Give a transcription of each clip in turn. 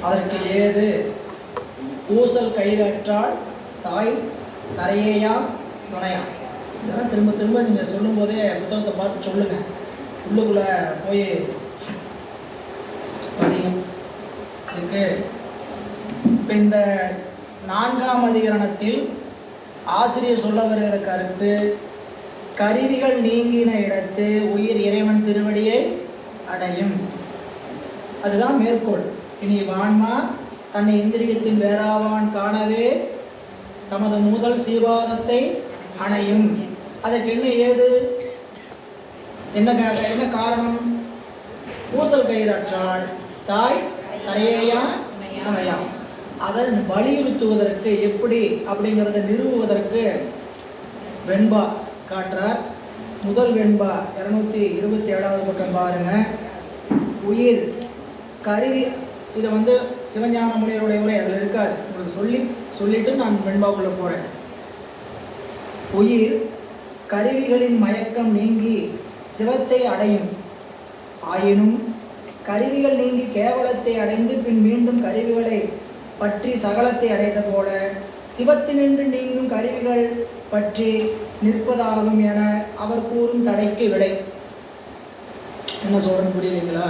அதற்கு ஏது ஊசல் கயிறற்றால் தாய் தரையேயா துணையா. இதெல்லாம் திரும்ப திரும்ப நீங்கள் சொல்லும் போதே புத்தகத்தை பார்த்து சொல்லுங்கள், உள்ளுக்குள்ளே போய் பதியும். இதுக்கு இப்போ இந்த 4ஆம் அதிகரணத்தில் ஆசிரியர் சொல்ல வருகிற கருத்து, கருவிகள் நீங்கின இடத்து உயிர் இறைவன் திருவடியை அடையும். அதுதான் மேற்கோள். இனி வான்மா தன்னை இந்திரியத்தின் வேறாவான் காணவே தமது முதல் சீர்வாதத்தை அணையும். அதற்கு என்ன ஏது, என்ன காரணம்? ஊசல் கயிறற்றால் தாய் தரையேயா துணையாம். அதை வலியுறுத்துவதற்கு எப்படி அப்படிங்கிறத நிறுவுவதற்கு வெண்பா காட்டுறார். முதல் வெண்பா 227வது பக்கம் பாருங்க. உயிர் கருவி, இதை சிவஞான முனிவருடைய உரை அதில் இருக்காது, உங்களுக்கு சொல்லிட்டு நான் வெண்பாவுக்குள்ள போகிறேன். உயிர் கருவிகளின் மயக்கம் நீங்கி சிவத்தை அடையும். ஆயினும் கருவிகள் நீங்கி கேவலத்தை அடைந்து பின் மீண்டும் கருவிகளை பற்றி சகலத்தை அடைந்த போல சிவத்தினின்று நீங்கும் கருவிகள் பற்றி நிற்பதாகும் என அவர் கூறும் தடைக்கு விடை. என்ன சொல்றேன்னு புரியலைங்களா?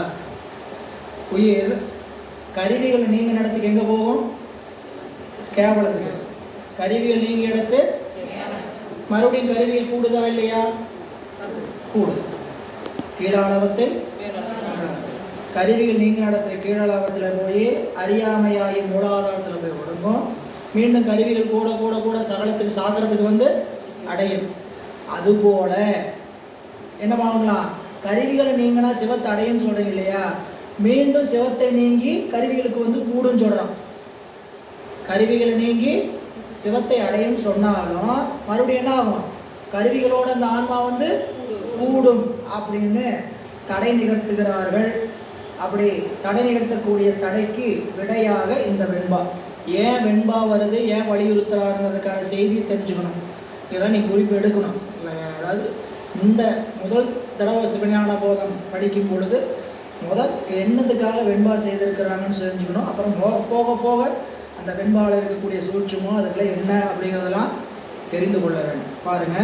உயிர் கருவிகள் நீங்க இடத்துக்கு எங்க போகும்? கேவலத்துக்கு. கருவிகள் நீங்க இடத்து மறுபடியும் கருவிகள் கூடுதா இல்லையா? கூடுது. கீழாளவத்தை கருவிகள் நீங்க இடத்துல கீழாளவத்தில் போய் அறியாமையாகி மூலாதாரத்தில் போய் ஒடுங்கும். மீண்டும் கருவிகள் கூட கூட கூட சகலத்துக்கு சாகரத்துக்கு அடையும். அதுபோல என்ன பண்ணலாம்? கருவிகளை நீங்கினா சிவத்தை அடையும் சொல்றீங்க இல்லையா? மீண்டும் சிவத்தை நீங்கி கருவிகளுக்கு கூடும் சொல்றான். கருவிகளை நீங்கி சிவத்தை அடையும் சொன்னாலும் மறுபடியும் என்ன ஆகும்? கருவிகளோட அந்த ஆன்மா கூடும் அப்படின்னு தடை நிகழ்த்துகிறார்கள். அப்படி தடை நிகழ்த்தக்கூடிய தடைக்கு விடையாக இந்த வெண்பா. ஏன் வெண்பா வருது, ஏன் வலியுறுத்துறாருங்கிறதுக்கான செய்தி தெரிஞ்சுக்கணும். இதெல்லாம் நீ குறிப்பு எடுக்கணும். அதாவது இந்த முதல் தடவை சிவஞான போதம் படிக்கும் பொழுது என்னதுக்காக வெண்பா செய்திருக்கிறாங்கன்னு தெரிஞ்சுக்கணும். அப்புறம் போக போக அந்த வெண்பாவில் இருக்கக்கூடிய சூட்சமோ அதுக்கெல்லாம் என்ன அப்படிங்கிறதெல்லாம் தெரிந்து கொள்ள வேண்டும். பாருங்க.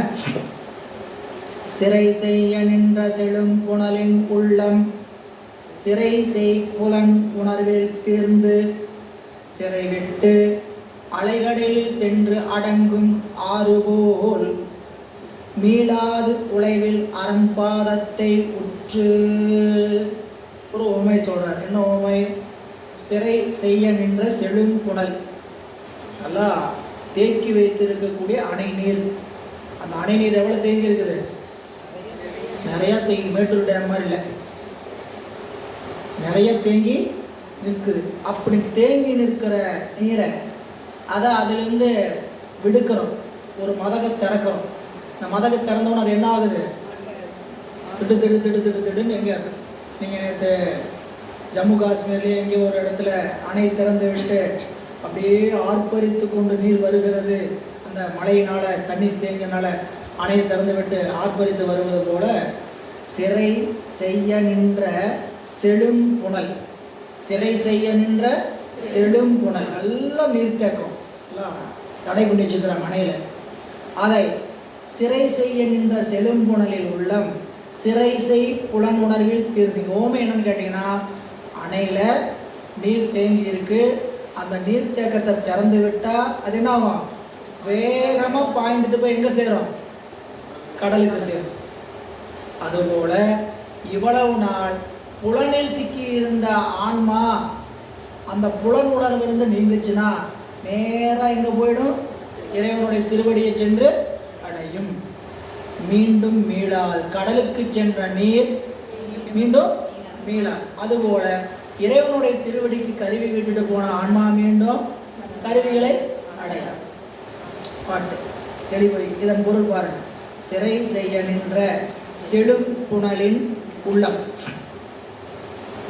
சிறை செய்ய நின்ற செழும் புனலின் உள்ளம் சிறை செய் புலன் உணர்வில் தீர்ந்து சிறை விட்டு அலைகளில் சென்று அடங்கும் ஆறுபோல் மீளாது உழைவில் அரண்பாதத்தை உற்று. ஒரு ஓமை சொல்றார். என்ன ஓமை? சிறை செய்ய நின்ற செழும் புனல், நல்லா தேக்கி வைத்திருக்கக்கூடிய அணை நீர். அந்த அணை நீர் எவ்வளவு தேங்கி இருக்குது? நிறைய தேங்கி, மேட்டூர் டேம் மாதிரி இல்லை, நிறைய தேங்கி நிற்குது. அப்படி தேங்கி நிற்கிற நீரை அதிலிருந்து விடுக்கிறோம், ஒரு மதகை திறக்கிறோம். இந்த மதகை திறந்தோன்னு அது என்ன ஆகுது? திடு திடு திடு திடு திடுன்னு எங்கே நீங்கள் நேற்று ஜம்மு காஷ்மீர்லேயே எங்கேயோ ஒரு இடத்துல அணை திறந்து விட்டு அப்படியே ஆர்ப்பரித்து கொண்டு நீர் வருகிறது. அந்த மழையினால தண்ணீர் தேங்கினால அணையை திறந்து விட்டு ஆர்ப்பரித்து வருவது போல சிறை செய்ய நின்ற செழும் புனல், சிறை செய்ய நின்ற செழும் புனல், நல்லா நீர்த்தேக்கம் தடை பண்ணி வச்சுக்கிறாங்க அணையில். அதை சிறை செய்ய நின்ற செழும் புனலில் உள்ளம் சிறை செய் புலனுணர்வில் தீர்ந்தீங்க. ஓமை என்னன்னு கேட்டிங்கன்னா, அணையில் நீர் தேங்கி இருக்கு, அந்த நீர்த்தேக்கத்தை திறந்து விட்டால் அது என்ன ஆகும்? வேகமாக பாய்ந்துட்டு போய் எங்கே சேரும்? கடலுக்கு சேரும். அதுபோல இவ்வளவு நாள் புலனில் சிக்கி இருந்த ஆன்மா அந்த புலன் உணர்விலிருந்து நீங்குச்சுன்னா நேராக எங்கே போயிடும்? இறைவனுடைய திருவடியை சென்று அடையும். மீண்டும் மீளால் கடலுக்கு சென்ற நீர் மீண்டும் மீளால். அதுபோல இறைவனுடைய திருவடிக்கு கருவி விட்டுட்டு போன ஆன்மா மீண்டும் கருவிகளை அடையாது. பாட்டு தெளிவு. இதன் பொருள் பாருங்க. சிறை செய்ய நின்ற செழும் புனலின் உள்ளம்.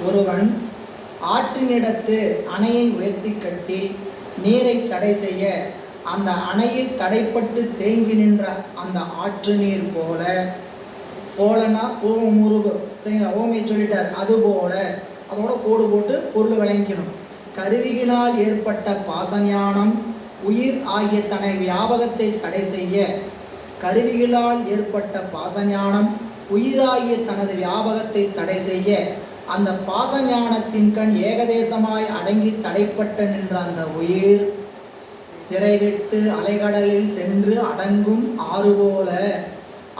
ஒருவன் ஆற்றினிடத்து அணையை உயர்த்தி கட்டி நீரை தடை செய்ய அந்த அணையில் தடைப்பட்டு தேங்கி நின்ற அந்த ஆற்று நீர் போல, போலனா ஓமுருவு சரிங்களா, ஓமையை சொல்லிட்டார். அதுபோல அதோட கோடு போட்டு பொருள் விளங்கிக்கணும். கருவிகளால் ஏற்பட்ட பாசஞானம் உயிர் ஆகிய தன்னை வியாபகத்தை தடை செய்ய, கருவிகளால் ஏற்பட்ட பாசஞானம் உயிராகிய தனது வியாபகத்தை தடை செய்ய, அந்த பாசஞானத்தின் கண் ஏகதேசமாய் அடங்கி தடைப்பட்ட நின்ற அந்த உயிர் சிறைவிட்டு அலைகடலில் சென்று அடங்கும் ஆறு போல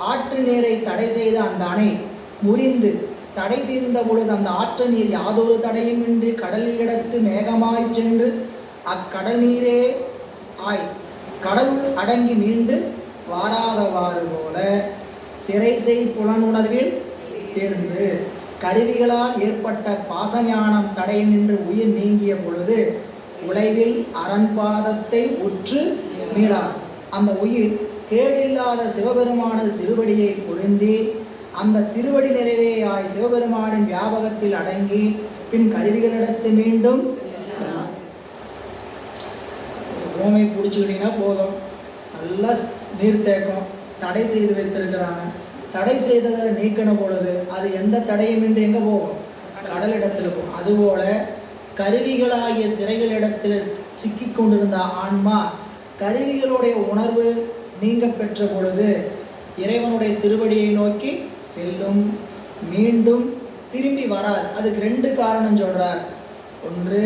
ஆற்று நீரை தடை செய்த அந்த அணை முறிந்து தடை தீர்ந்த பொழுது அந்த ஆற்று நீர் யாதொரு தடையும் இன்றி கடலில் இடத்து மேகமாய் சென்று அக்கடல் நீரே ஆய் கடலுள் அடங்கி மீண்டு வாராதவாறு போல சிறை செய் புலனுணர்வில் தேர்ந்து கருவிகளால் ஏற்பட்ட பாசஞானம் தடை நின்று உயிர் நீங்கிய பொழுது உழைவில் அரண்பாதத்தை உற்று மீளார். அந்த உயிர் கேடில்லாத சிவபெருமானது திருவடியை பொருந்தி அந்த திருவடி நிறைவேயாய் சிவபெருமானின் வியாபகத்தில் அடங்கி பின் கருவிகளிடத்து மீண்டும் ஓமை பிடிச்சிக்கிட்டீங்கன்னா போதும். நல்லா நீர்த்தேக்கம் தடை செய்து வைத்திருக்கிறாங்க. தடை செய்ததை நீக்கின பொழுது அது எந்த தடையும் இன்றி எங்கே போகும்? கடலிடத்தில் போகும். அதுபோல கருவிகளாகிய சிறைகளிடத்தில் சிக்கி கொண்டிருந்த ஆன்மா கருவிகளுடைய உணர்வு நீங்க பெற்ற பொழுது இறைவனுடைய திருவடியை நோக்கி செல்லும், மீண்டும் திரும்பி வரார். அதுக்கு 2 காரணம் சொல்றார். ஒன்று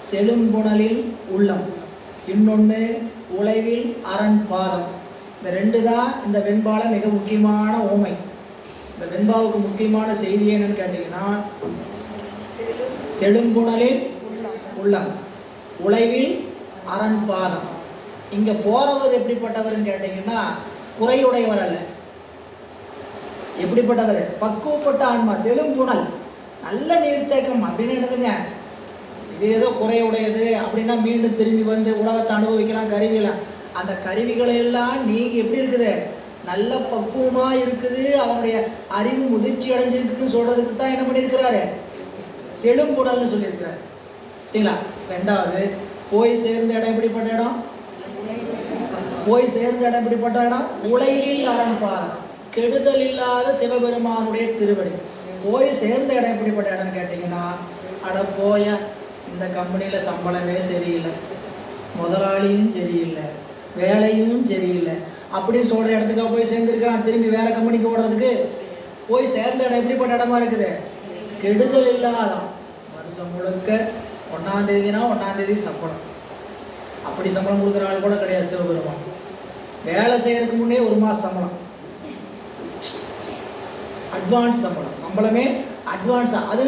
செழும்புணலில் உள்ளம், இன்னொன்று உழைவில் அரண் பாதம். இந்த 2 தான் இந்த வெண்பால மிக முக்கியமான ஓமை. இந்த வெண்பாவுக்கு முக்கியமான செய்தி என்னன்னு கேட்டீங்கன்னா, செழும்புணலில் உள்ளம், உழைவில் அரண் பாதம். இங்க போறவர் எப்படிப்பட்டவர்னு கேட்டீங்கன்னா, குறையுடையவர் அல்ல. எப்படிப்பட்டவர்? பக்குவப்பட்ட ஆன்மா. செழும்புணல் நல்ல நீர்த்தேக்கம் அப்படின்னு என்னதுங்க, இது ஏதோ குறையுடையது அப்படின்னா மீண்டும் திரும்பி வந்து உலகத்தை அனுபவிக்கலாம், கருவிலாம். அந்த கருவிகளை எல்லாம் நீங்க எப்படி இருக்குது, நல்ல பக்குவமா இருக்குது, அதனுடைய அறிவு முதிர்ச்சி அடைஞ்சிருக்குன்னு சொல்றதுக்கு தான் என்ன பண்ணியிருக்கிறாரு, செழும்புணல்னு சொல்லியிருக்கிறார். சரிங்களா? 2வது, போய் சேர்ந்த இடம் எப்படிப்பட்ட இடம்? போய் சேர்ந்த இடம் எப்படிப்பட்ட இடம்? உலகில் அரண்பாரம், கெடுதல் இல்லாத சிவபெருமானுடைய திருவடி. போய் சேர்ந்த இடம் எப்படிப்பட்ட இடம்னு கேட்டீங்கன்னா, அட போய இந்த கம்பெனியில் சம்பளமே சரியில்லை, முதலாளியும் சரியில்லை, வேலையும் சரியில்லை அப்படின்னு சொல்கிற இடத்துக்காக போய் சேர்ந்துருக்கிறான். திரும்பி வேற கம்பெனிக்கு ஓடுறதுக்கு போய் சேர்ந்த இடம் எப்படிப்பட்ட இடமா இருக்குது? கெடுதல் இல்லாத, வருஷம் முழுக்க 1ஆம் தேதினா 1ஆம் தேதி சம்பளம். அப்படி சம்பளம் கொடுக்குற ஆள் கூட கிடையாது சிவபெருமான். வேலை செய்யறதுக்கு முன்னே 1 மாதம் சம்பளம், அட்வான்ஸ் சம்பளம். சம்பளமே அட்வான்ஸா, அது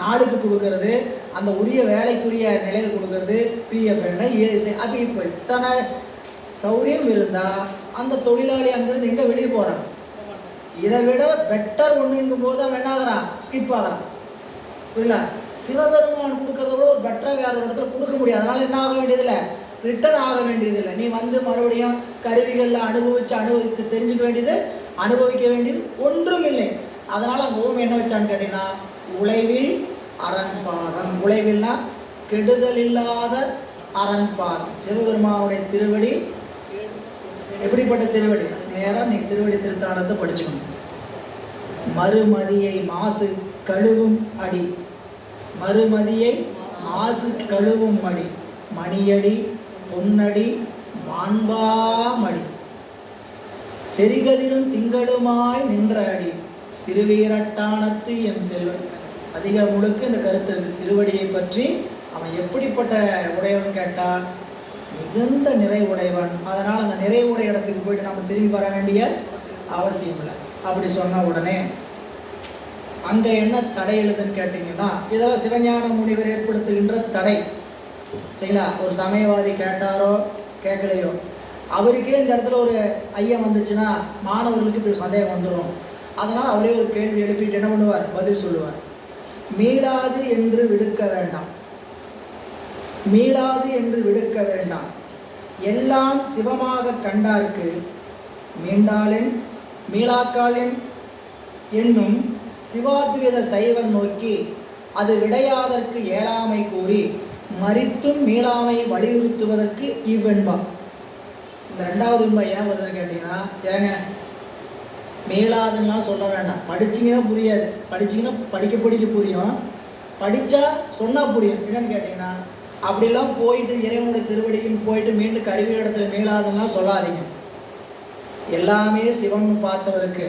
நாளுக்கு கொடுக்கறது, அந்த உரிய வேலைக்குரிய நிலையில் கொடுக்கறது, பிஎஃப் இஎஸ்ஐ. அப்படி இப்போ இத்தனை சௌரியம் இருந்தால் அந்த தொழிலாளி அங்கேருந்து எங்கே வெளியே போகிறான்? இதை விட பெட்டர் ஒன்றுங்கும் போது அவன் என்ன ஆகிறான்? ஸ்கிப் ஆகிறான். புரியல? சிவபெருமான் கொடுக்கறத விட ஒரு பெட்டராக வேற ஒரு இடத்துல கொடுக்க முடியாது. அதனால என்ன ஆக வேண்டியதில்லை, ரிட்டர்ன் ஆக வேண்டியதில்லை. நீ வந்து மறுபடியும் கருவிகளில் அனுபவித்து தெரிஞ்சுக்க வேண்டியது, அனுபவிக்க வேண்டியது ஒன்றும் இல்லை. அதனால அந்த ஓம் என்ன வச்சான்னு கேட்டீங்கன்னா, உழைவில் அரண்பாதம். உழைவில்னா கெடுதல் இல்லாத அரண்பாதம். சிவபெருமானுடைய திருவடி எப்படிப்பட்ட திருவடி? நேரம் நீ திருவடி திருத்தாண்டத்தை படிச்சுக்கணும். மறுமதியை மாசு கழுவும் அடி, மறுமதியை மாசு கழுவும் அடி, மணியடி பொன்னடி மாண்பாமடி, செரிகதிரும் திங்களுமாய் நின்ற அடி, திருவீரட்டானத்து எம் செல்வன். அதிக முழுக்க இந்த கருத்து இருக்கு திருவடியை பற்றி. அவன் எப்படிப்பட்ட உடையவன் கேட்டால் மிகுந்த நிறைவுடையவன். அதனால் அந்த நிறைவுடைய இடத்துக்கு போயிட்டு நம்ம திரும்பி வர வேண்டிய அவசியம் இல்லை. அப்படி சொன்ன உடனே அங்கே என்ன தடை எழுதுன்னு கேட்டிங்கன்னா, இதெல்லாம் சிவஞான முனிவர் ஏற்படுத்துகின்ற தடை. சரிங்களா? ஒரு சமயவாதி கேட்டாரோ கேட்கலையோ, அவருக்கே இந்த இடத்துல ஒரு ஐயம் வந்துச்சுன்னா மாணவர்களுக்கு இப்படி சந்தேகம் வந்துடும். அதனால் அவரே ஒரு கேள்வி எழுப்பிட்டு என்ன பண்ணுவார்? பதில் சொல்லுவார். மீளாது என்று விடுக்க வேண்டாம், மீளாது என்று விடுக்க வேண்டாம், எல்லாம் சிவமாக கண்டார்க்கு மீண்டாளின் மீளாக்காளின் என்னும் சிவாத்வித சைவன் நோக்கி அது விடையாதற்கு ஏழாமை கூறி மறித்தும் மீளாமை வலியுறுத்துவதற்கு இவ்வெண்பா. இந்த 2வது உண்மை ஏன் வருதுன்னு கேட்டீங்கன்னா, ஏங்க மீளாதுன்னா சொல்ல வேண்டாம், படிச்சிங்கன்னா புரியாது, படிச்சிங்கன்னா படிக்க புரியும், படித்தா சொன்னால் புரியும். என்னன்னு கேட்டிங்கன்னா, அப்படிலாம் போயிட்டு இறைவனுடைய திருவடிக்கும் போயிட்டு மீண்டும் கருவி இடத்துல மீளாதுலாம் சொல்லாதீங்க. எல்லாமே சிவன் பார்த்தவருக்கு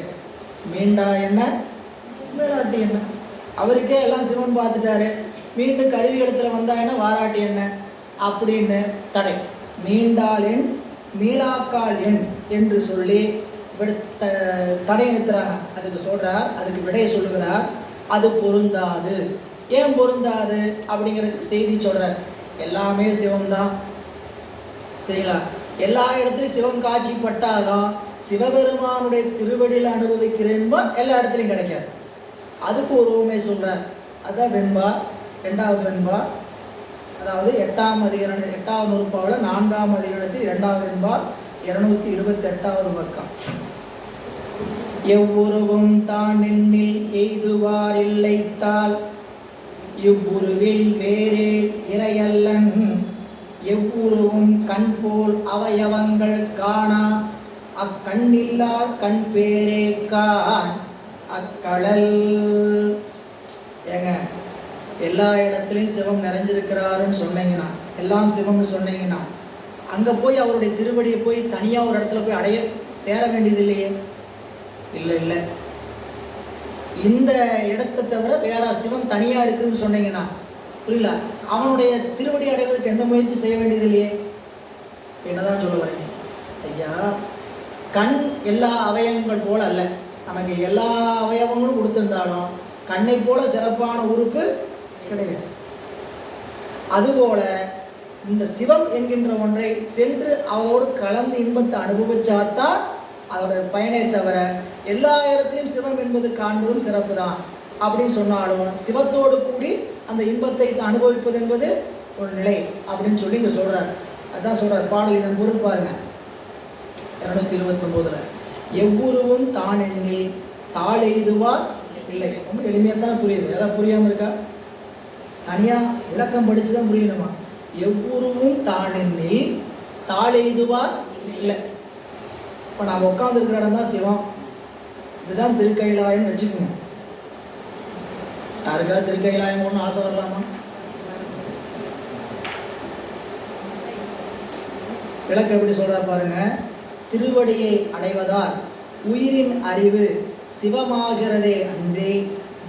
மீண்டா என்ன மீளாட்டி என்ன, அவருக்கே எல்லாம் சிவன் பார்த்துட்டாரு, மீண்டும் கருவி இடத்துல வந்தா என்ன வாராட்டி என்ன அப்படின்னு தடை. மீண்டால் எண் மீளாக்கால் எண் என்று சொல்லி தடை நிறுத்துறாங்க. அதுக்கு சொல்றார், அதுக்கு விடையை சொல்லுகிறார், அது பொருந்தாது. ஏன் பொருந்தாது அப்படிங்கிறதுக்கு செய்தி சொல்றார். எல்லாமே சிவம்தான், சரிங்களா? எல்லா இடத்துலையும் சிவம் காட்சி பட்டாலும் சிவபெருமானுடைய திருவடியில் அனுபவிக்கிறேன்பா எல்லா இடத்துலையும் கிடைக்காது. அதுக்கு ஒரு உண்மை சொல்றார். அதுதான் வெண்பா, 2வது வெண்பா, அதாவது 8ஆம் அதிகரண 8வது நூற்பாவில் 4ஆம் அதிகரணத்தில் 2வது வெண்பா 228வது பக்கம். எவ்வுருவும் தான் எண்ணில் எய்துவார் இல்லைத்தால் இவ்வுருவில் வேறே இறையல்லன் எவ்வுருவும் கண் போல் அவயவங்கள் காணா அக்கண்ணில்லார் கண் பேரே கான் அக்கடல். ஏங்க, எல்லா இடத்துலையும் சிவம் நிறைஞ்சிருக்கிறாருன்னு சொன்னீங்கன்னா, எல்லாம் சிவம்னு சொன்னீங்கன்னா, அங்கே போய் அவருடைய திருவடியை போய் தனியாக ஒரு இடத்துல போய் அடைய சேர வேண்டியது இல்லையே? இல்லை இல்லை, இந்த இடத்தை தவிர வேற சிவம் தனியாக இருக்குதுன்னு சொன்னீங்கன்னா புரியல, அவனுடைய திருவடி அடைவதற்கு எந்த முயற்சி செய்ய வேண்டியது இல்லையே? என்னதான் சொல்ல வரீங்க ஐயா? கண் எல்லா அவயவங்கள் போல அல்ல. நமக்கு எல்லா அவயவங்களும் கொடுத்திருந்தாலும் கண்ணை போல சிறப்பான உறுப்பு கிடையாது. அதுபோல இந்த சிவம் என்கின்ற ஒன்றை சென்று அவரோடு கலந்து இன்பத்தை அனுபவிச்சாதான் அதோட பயனை தவிர எல்லா இடத்திலும் சிவம் என்பது காண்பதும் சிறப்பு தான் அப்படின்னு சொன்னாலும் சிவத்தோடு கூடி அந்த இன்பத்தை அனுபவிப்பது என்பது ஒரு நிலை அப்படின்னு சொல்லி இங்கே சொல்கிறார். அதுதான் சொல்கிறார் பாடல். இதன் பொருள் பாருங்க, 229. எவ்வுருவும் தான் எண்ணில் தாள் எய்துவார் இல்லை. ரொம்ப எளிமையாக தானே புரியுது. ஏதாவது புரியாமல் இருக்கா? தனியாக விளக்கம் படித்து தான் புரியணுமா? எவ்வுருவும் தான் எண்ணில் தாள் எய்துவார் இல்லை. இப்போ நாம் உட்காந்துருக்கிற இடம் தான் சிவம், இதுதான் திருக்கைலாயம்னு வச்சுக்கோங்க. யாருக்காவது திருக்கைலாயம் ஒன்று ஆசை வரலாமா? விளக்கம் எப்படி சொல்றா பாருங்க. திருவடியை அடைவதால் உயிரின் அறிவு சிவமாகிறதே அன்றி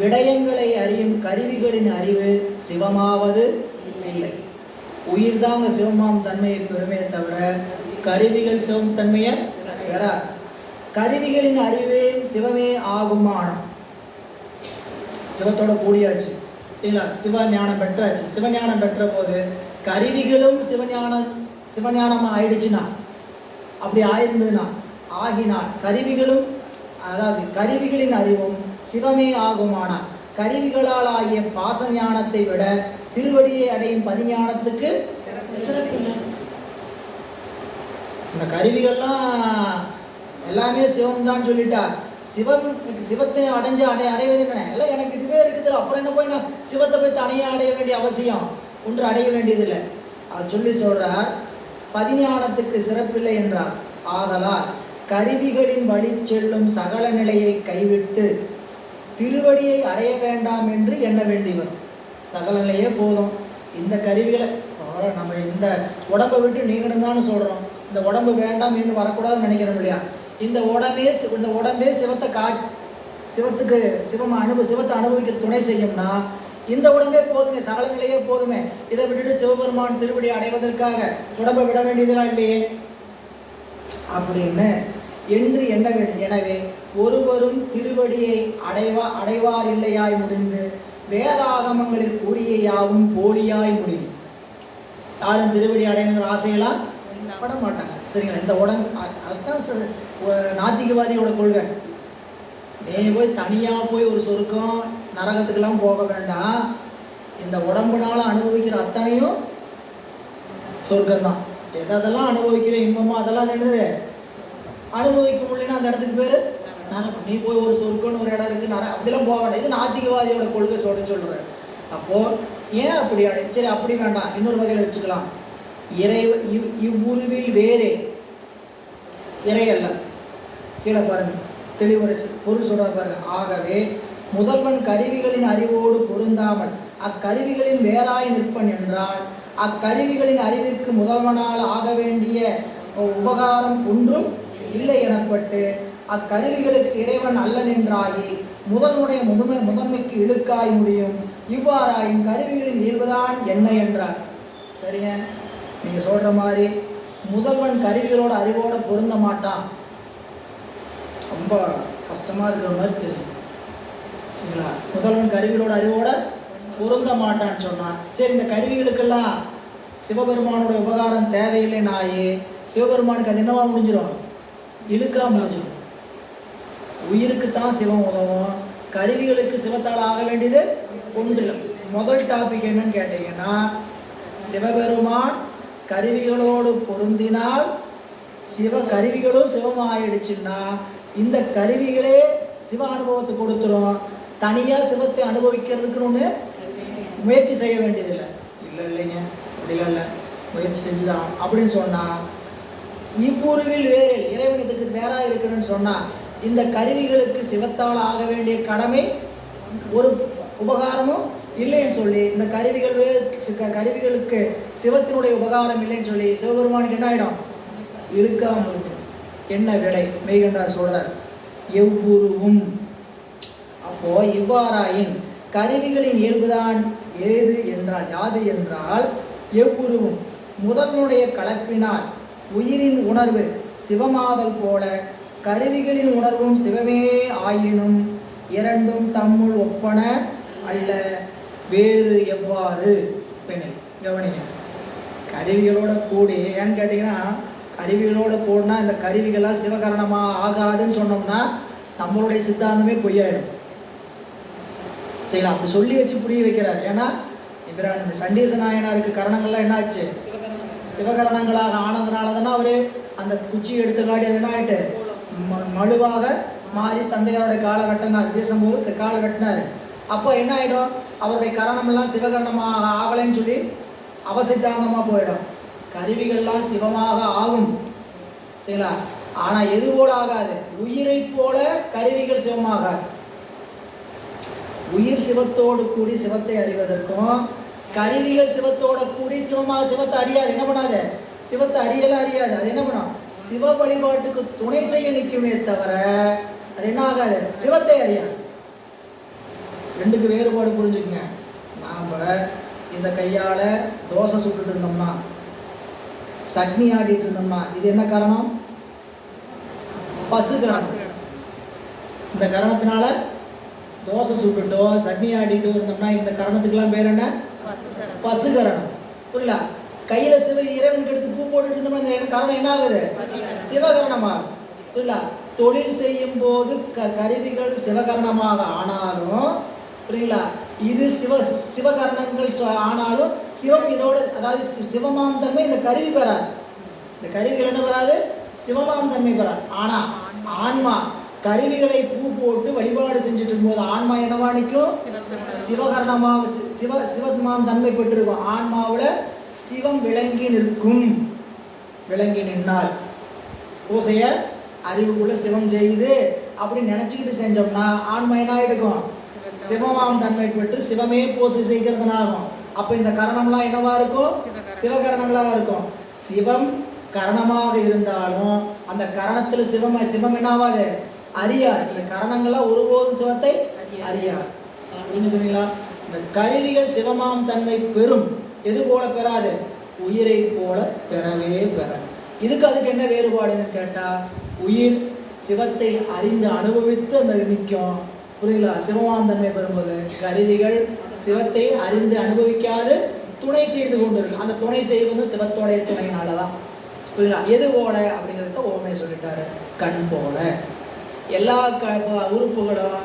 விடயங்களை அறியும் கருவிகளின் அறிவு சிவமாவது இல்லை. உயிர் தாங்க சிவமாம் தன்மையை பெறுமே தவிர கருவிகள் சிவம் தன்மையை பெறார். கருவிகளின் அறிவே சிவமே ஆகுமானம். சிவத்தோட கூடியாச்சு, சரிங்களா? சிவஞானம் பெற்றாச்சு. சிவஞானம் பெற்ற போது கருவிகளும் சிவஞானமாக ஆயிடுச்சுன்னா, அப்படி ஆயிருந்ததுன்னா ஆகினால் கருவிகளும், அதாவது கருவிகளின் அறிவும் சிவமே ஆகுமானால் கருவிகளால் ஆகிய பாச ஞானத்தை விட திருவடியை அடையும் பதிஞானத்துக்கு சிறப்பு. இந்த கருவிகள்லாம் எல்லாமே சிவம் தான் சொல்லிட்டா, சிவத்தை அடைவது என்ன? எல்லாம் எனக்கு இதுவே இருக்குது, அப்புறம் என்ன போய் நான் சிவத்தை போய் தனியாக அடைய வேண்டிய அவசியம் ஒன்று அடைய வேண்டியதில்லை. அது சொல்லி சொல்றார், பதிஞானத்துக்கு சிறப்பில்லை என்றார். ஆதலால் கருவிகளின் வழி செல்லும் சகல நிலையை கைவிட்டு திருவடியை அடைய வேண்டாம் என்று எண்ண வேண்டி வரும். சகல நிலையே போதும், இந்த கருவிகளை நம்ம இந்த உடம்பை விட்டு நீங்கணும் தானே சொல்கிறோம். இந்த உடம்பு வேண்டாம் என்று வரக்கூடாதுன்னு நினைக்கிறோம் இல்லையா? இந்த உடம்பே சிவத்துக்கு சிவத்தை அனுபவிக்க துணை செய்யும்னா இந்த உடம்பே போதுமே, சகல நிலையே போதுமே. இதை விட்டுட்டு சிவபெருமான் திருவடி அடைவதற்காக உடம்பை விட வேண்டியதுனா இல்லையே அப்படின்னு என்று எண்ண வேண்டும். எனவே ஒருவரும் திருவடியை அடைவார் இல்லையாய் முடிந்து வேதாகமங்களில் கூறிய யாவும் போலியாய் முடியும். யாரும் திருவடி அடையணுங்கிற ஆசையெல்லாம் பட மாட்டாங்க, சரிங்களா? இந்த உடம்பு அதுதான் நாத்திகவாதியோட கொள்கை. நீ போய் தனியாக போய் ஒரு சொர்க்கம் நரகத்துக்கெல்லாம் போக வேண்டாம், இந்த உடம்புனால அனுபவிக்கிற அத்தனையும் சொர்க்கம்தான். எதெல்லாம் அனுபவிக்கிற இன்பமோ அதெல்லாம் என்னது அனுபவிக்க முடியலன்னா அந்த இடத்துக்கு பேர் நரகம். நீ போய் ஒரு சொர்க்கம்னு ஒரு இடம் இருக்குது அப்படிலாம் போக வேண்டாம். இது நாத்திகவாதியோட கொள்கை சொல்கிறேன். அப்போது ஏன் அப்படி சரி அப்படி வேண்டாம், இன்னொரு வகையில் வச்சுக்கலாம். இவ்வுருவில் வேறே இறை அல்ல. கீழே பாருங்க, தெளிவுரை பொருள் சொல்ற பாருங்க. ஆகவே முதல்வன் கருவிகளின் அறிவோடு பொருந்தாமல் அக்கருவிகளின் வேறாய் நிற்பன் என்றால் அக்கருவிகளின் அறிவிற்கு முதல்வனால் ஆக வேண்டிய உபகாரம் ஒன்றும் இல்லை எனப்பட்டு அக்கருவிகளுக்கு இறைவன் அல்லன் என்றாகி முதல்வனுடைய முதன்மைக்கு இழுக்காய் முடியும். இவ்வாறாயின் கருவிகளின் இயல்புதான் என்ன என்றார். சரிங்க, நீங்க சொல்ற மாதிரி முதல்வன் கருவிகளோட அறிவோட பொருந்த மாட்டான். ரொம்ப கஷ்டமா இருக்கிற மாதிரி தெரியும். சரிங்களா? முதல்வன் கருவிகளோட அறிவோட பொருந்த மாட்டான்னு சொன்னான். சரி, இந்த கருவிகளுக்கெல்லாம் சிவபெருமானோட உபகாரம் தேவையில்லைனாயே சிவபெருமானுக்கு அது என்னவா முடிஞ்சிடும்? இழுக்கா முடிஞ்சிடும். உயிருக்கு தான் சிவம் உதவும், கருவிகளுக்கு சிவத்தால் ஆக வேண்டியது ஒன்றில்லை. முதல் டாபிக் என்னன்னு கேட்டீங்கன்னா, சிவபெருமான் கருவிகளோடு பொருந்தினால் கருவிகளும் சிவம் ஆயிடுச்சுன்னா இந்த கருவிகளே சிவ அனுபவத்தை கொடுத்துரும். தனியாக சிவத்தை அனுபவிக்கிறதுக்குன்னு ஒன்று முயற்சி செய்ய வேண்டியதில்லை. இல்லைங்க, அப்படிலாம் இல்லை, முயற்சி செஞ்சுதான் அப்படின்னு சொன்னால் இவ்வுருவில் வேறு இறைவன் இதுக்கு வேறா இருக்குன்னு சொன்னால் இந்த கருவிகளுக்கு சிவத்தால் ஆக வேண்டிய கடமை ஒரு உபகாரமும் இல்லைன்னு சொல்லி இந்த கருவிகளுக்கு சிவத்தினுடைய உபகாரம் இல்லைன்னு சொல்லி சிவபெருமானுக்கு என்ன ஆகிடும்? இழுக்காமல் இருக்கும். என்ன விடை? மெய்கண்டார் சொல்றார், எவ்வுருவும். அப்போ இவ்வாறாயின் கருவிகளின் இயல்புதான் ஏது என்றால் யாது என்றால் எவ்வுருவும் முதல்வனுடைய கலப்பினால் உயிரின் உணர்வு சிவமாதல் போல கருவிகளின் உணர்வும் சிவமே ஆயினும் இரண்டும் தம்முள் ஒப்பன அல்ல, வேறு எவ்வாறு? கவனிங்க, கருவிகளோட கூடி ஏன்னு கேட்டிங்கன்னா, கருவிகளோட கூடினா இந்த கருவிகளாக சிவகரணமாக ஆகாதுன்னு சொன்னோம்னா நம்மளுடைய சித்தாந்தமே பொய்யாயிடும். சரிங்களா? அப்படி சொல்லி வச்சு புரிய வைக்கிறார். ஏன்னா இந்த சண்டீச நாயனாருக்கு கரணங்கள்லாம் என்ன ஆச்சு? சிவகரணங்களாக ஆனதுனால தானே அவர் அந்த குச்சி எடுத்து காட்டி அது என்ன ஆகிட்டு மழுவாக மாறி தந்தையாருடைய காலை வெட்டினார். பேசும்போது காலை வெட்டினார். அப்போ என்ன ஆகிடும்? அவருடைய கரணமெல்லாம் சிவகரணமாக ஆகலைன்னு சொல்லி அவசித்தாந்தமாக போயிடும். கருவிகள்லாம் சிவமாக ஆகும். சரிங்களா? ஆனால் எது போல ஆகாது? உயிரை போல கருவிகள் சிவமாகாது. உயிர் சிவத்தோடு கூடி சிவத்தை அறிவதற்கும் கருவிகள் சிவத்தோட கூடி சிவத்தை அறியாது. என்ன பண்ணாது? சிவத்தை அறியாது. அது என்ன பண்ணும்? சிவ வழிபாட்டுக்கு துணை செய்ய நிற்குமே தவிர அது என்ன ஆகாது? சிவத்தை அறியாது. ரெண்டுக்கு வேறுபாடு புரிஞ்சுக்குங்க. நாம் இந்த கையால் தோசை சுட்டுட்டு இருந்தோம்னா, சட்னி ஆடிட்டு இருந்தோம்னா இது என்ன காரணம்? பசு காரணம். இந்த காரணத்தினால தோசை சுட்டுட்டோ சட்னி ஆடிட்டோ இருந்தோம்னா இந்த காரணத்துக்கெல்லாம் பேர் என்ன? பசு கரணம். புரியல? கையில இறைவனுக்கு எடுத்து பூ போட்டுட்டு இருந்தோம்னா இந்த காரணம் என்ன ஆகுது? சிவகரணமாக. புரியல? தொழில் செய்யும் போது கருவிகள் சிவகரணமாக ஆனாலும், புரியுங்களா, இது சிவகரணங்கள் ஆனாலும் சிவம் இதோட, அதாவது சிவமாம் தன்மை இந்த கருவி பெறாது. இந்த கருவிகள் என்ன பெறாது? சிவமாம் தன்மை பெறாது. ஆனா ஆன்மா கருவிகளை பூ போட்டு வழிபாடு செஞ்சுட்டு இருக்கும்போது ஆன்மா என்னவா நிற்கும்? சிவகரணமாக சிவமாம் தன்மை பெற்றிருக்கும். ஆன்மாவில் சிவம் விளங்கி நிற்கும். விளங்கி நின்னால் பூசைய அறிவுக்குள்ள சிவம் செய்யுது அப்படின்னு நினைச்சுக்கிட்டு செஞ்சோம்னா ஆன்மா என்ன ஆகிடுக்கும்? சிவமாம் தன்மை பெற்று சிவமே பூசை செய்கிறதுனாகும். அப்போ இந்த கரணம்லாம் என்னவா இருக்கும்? சிவகரணங்களாக இருக்கும். சிவம் கரணமாக இருந்தாலும் அந்த கரணத்தில் சிவம் என்னாவாது? அறியார். இந்த கரணங்கள்லாம் ஒருபோதும் சிவத்தை அறியார். புரிஞ்சுக்கிறீங்களா? இந்த கருவிகள் சிவமாம் தன்மை பெறும். எது போல பெறாது? உயிரை போல பெறவே பெற. அதுக்கு என்ன வேறுபாடுன்னு கேட்டா, உயிர் சிவத்தை அறிந்து அனுபவித்து அந்த நிற்கும். புரியுங்களா? சிவமாம் தன்மை பெறும்போது கருவிகள் சிவத்தை அறிந்து அனுபவிக்காது துணை செய்து கொண்டிருக்கு. அந்த துணை செய்வது சிவத்தோடைய துணையினாலதான். புரியுங்களா? எது போல அப்படிங்கிறத ஓமை சொல்லிட்டாரு. கண் போல. எல்லா உறுப்புகளும்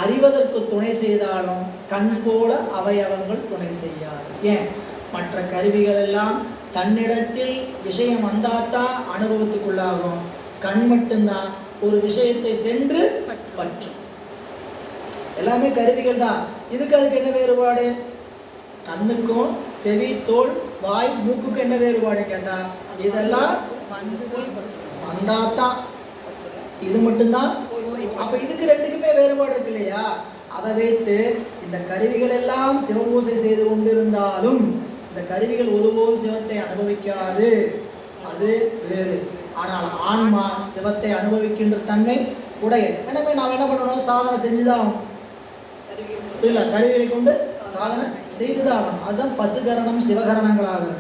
அறிவதற்கு துணை செய்தாலும் கண் போல அவயவங்கள் துணை செய்யாது. ஏன்? மற்ற கருவிகள் எல்லாம் தன்னிடத்தில் விஷயம் வந்தாதான் அனுபவத்துக்குள்ளாகும். கண் மட்டும்தான் ஒரு விஷயத்தை சென்று பற்றும். எல்லாமே கருவிகள் தான். அதுக்கு என்ன வேறுபாடு? கண்ணுக்கும் செவி, தோல், வாய், மூக்குக்கு என்ன வேறுபாடு கேட்டா, இதெல்லாம் வந்தாதான். இது மட்டும்தான். அப்ப இதுக்கு ரெண்டுக்குமே வேறுபாடு இருக்கு இல்லையா? அதை வைத்து இந்த கருவிகள் எல்லாம் சிவபூசை செய்து கொண்டிருந்தாலும் இந்த கருவிகள் ஒருபோதும் சிவத்தை அனுபவிக்காது, அது வேறு. ஆனால் ஆன்மா சிவத்தை அனுபவிக்கின்ற தன்மை உடைய. எனவே நாம் என்ன பண்ணணும்? சாதனை செஞ்சுதான் இல்லை, கருவிகளை கொண்டு சாதனை செய்துதான் ஆகணும். அதுதான் பசுகரணம் சிவகரணங்களாகிறது.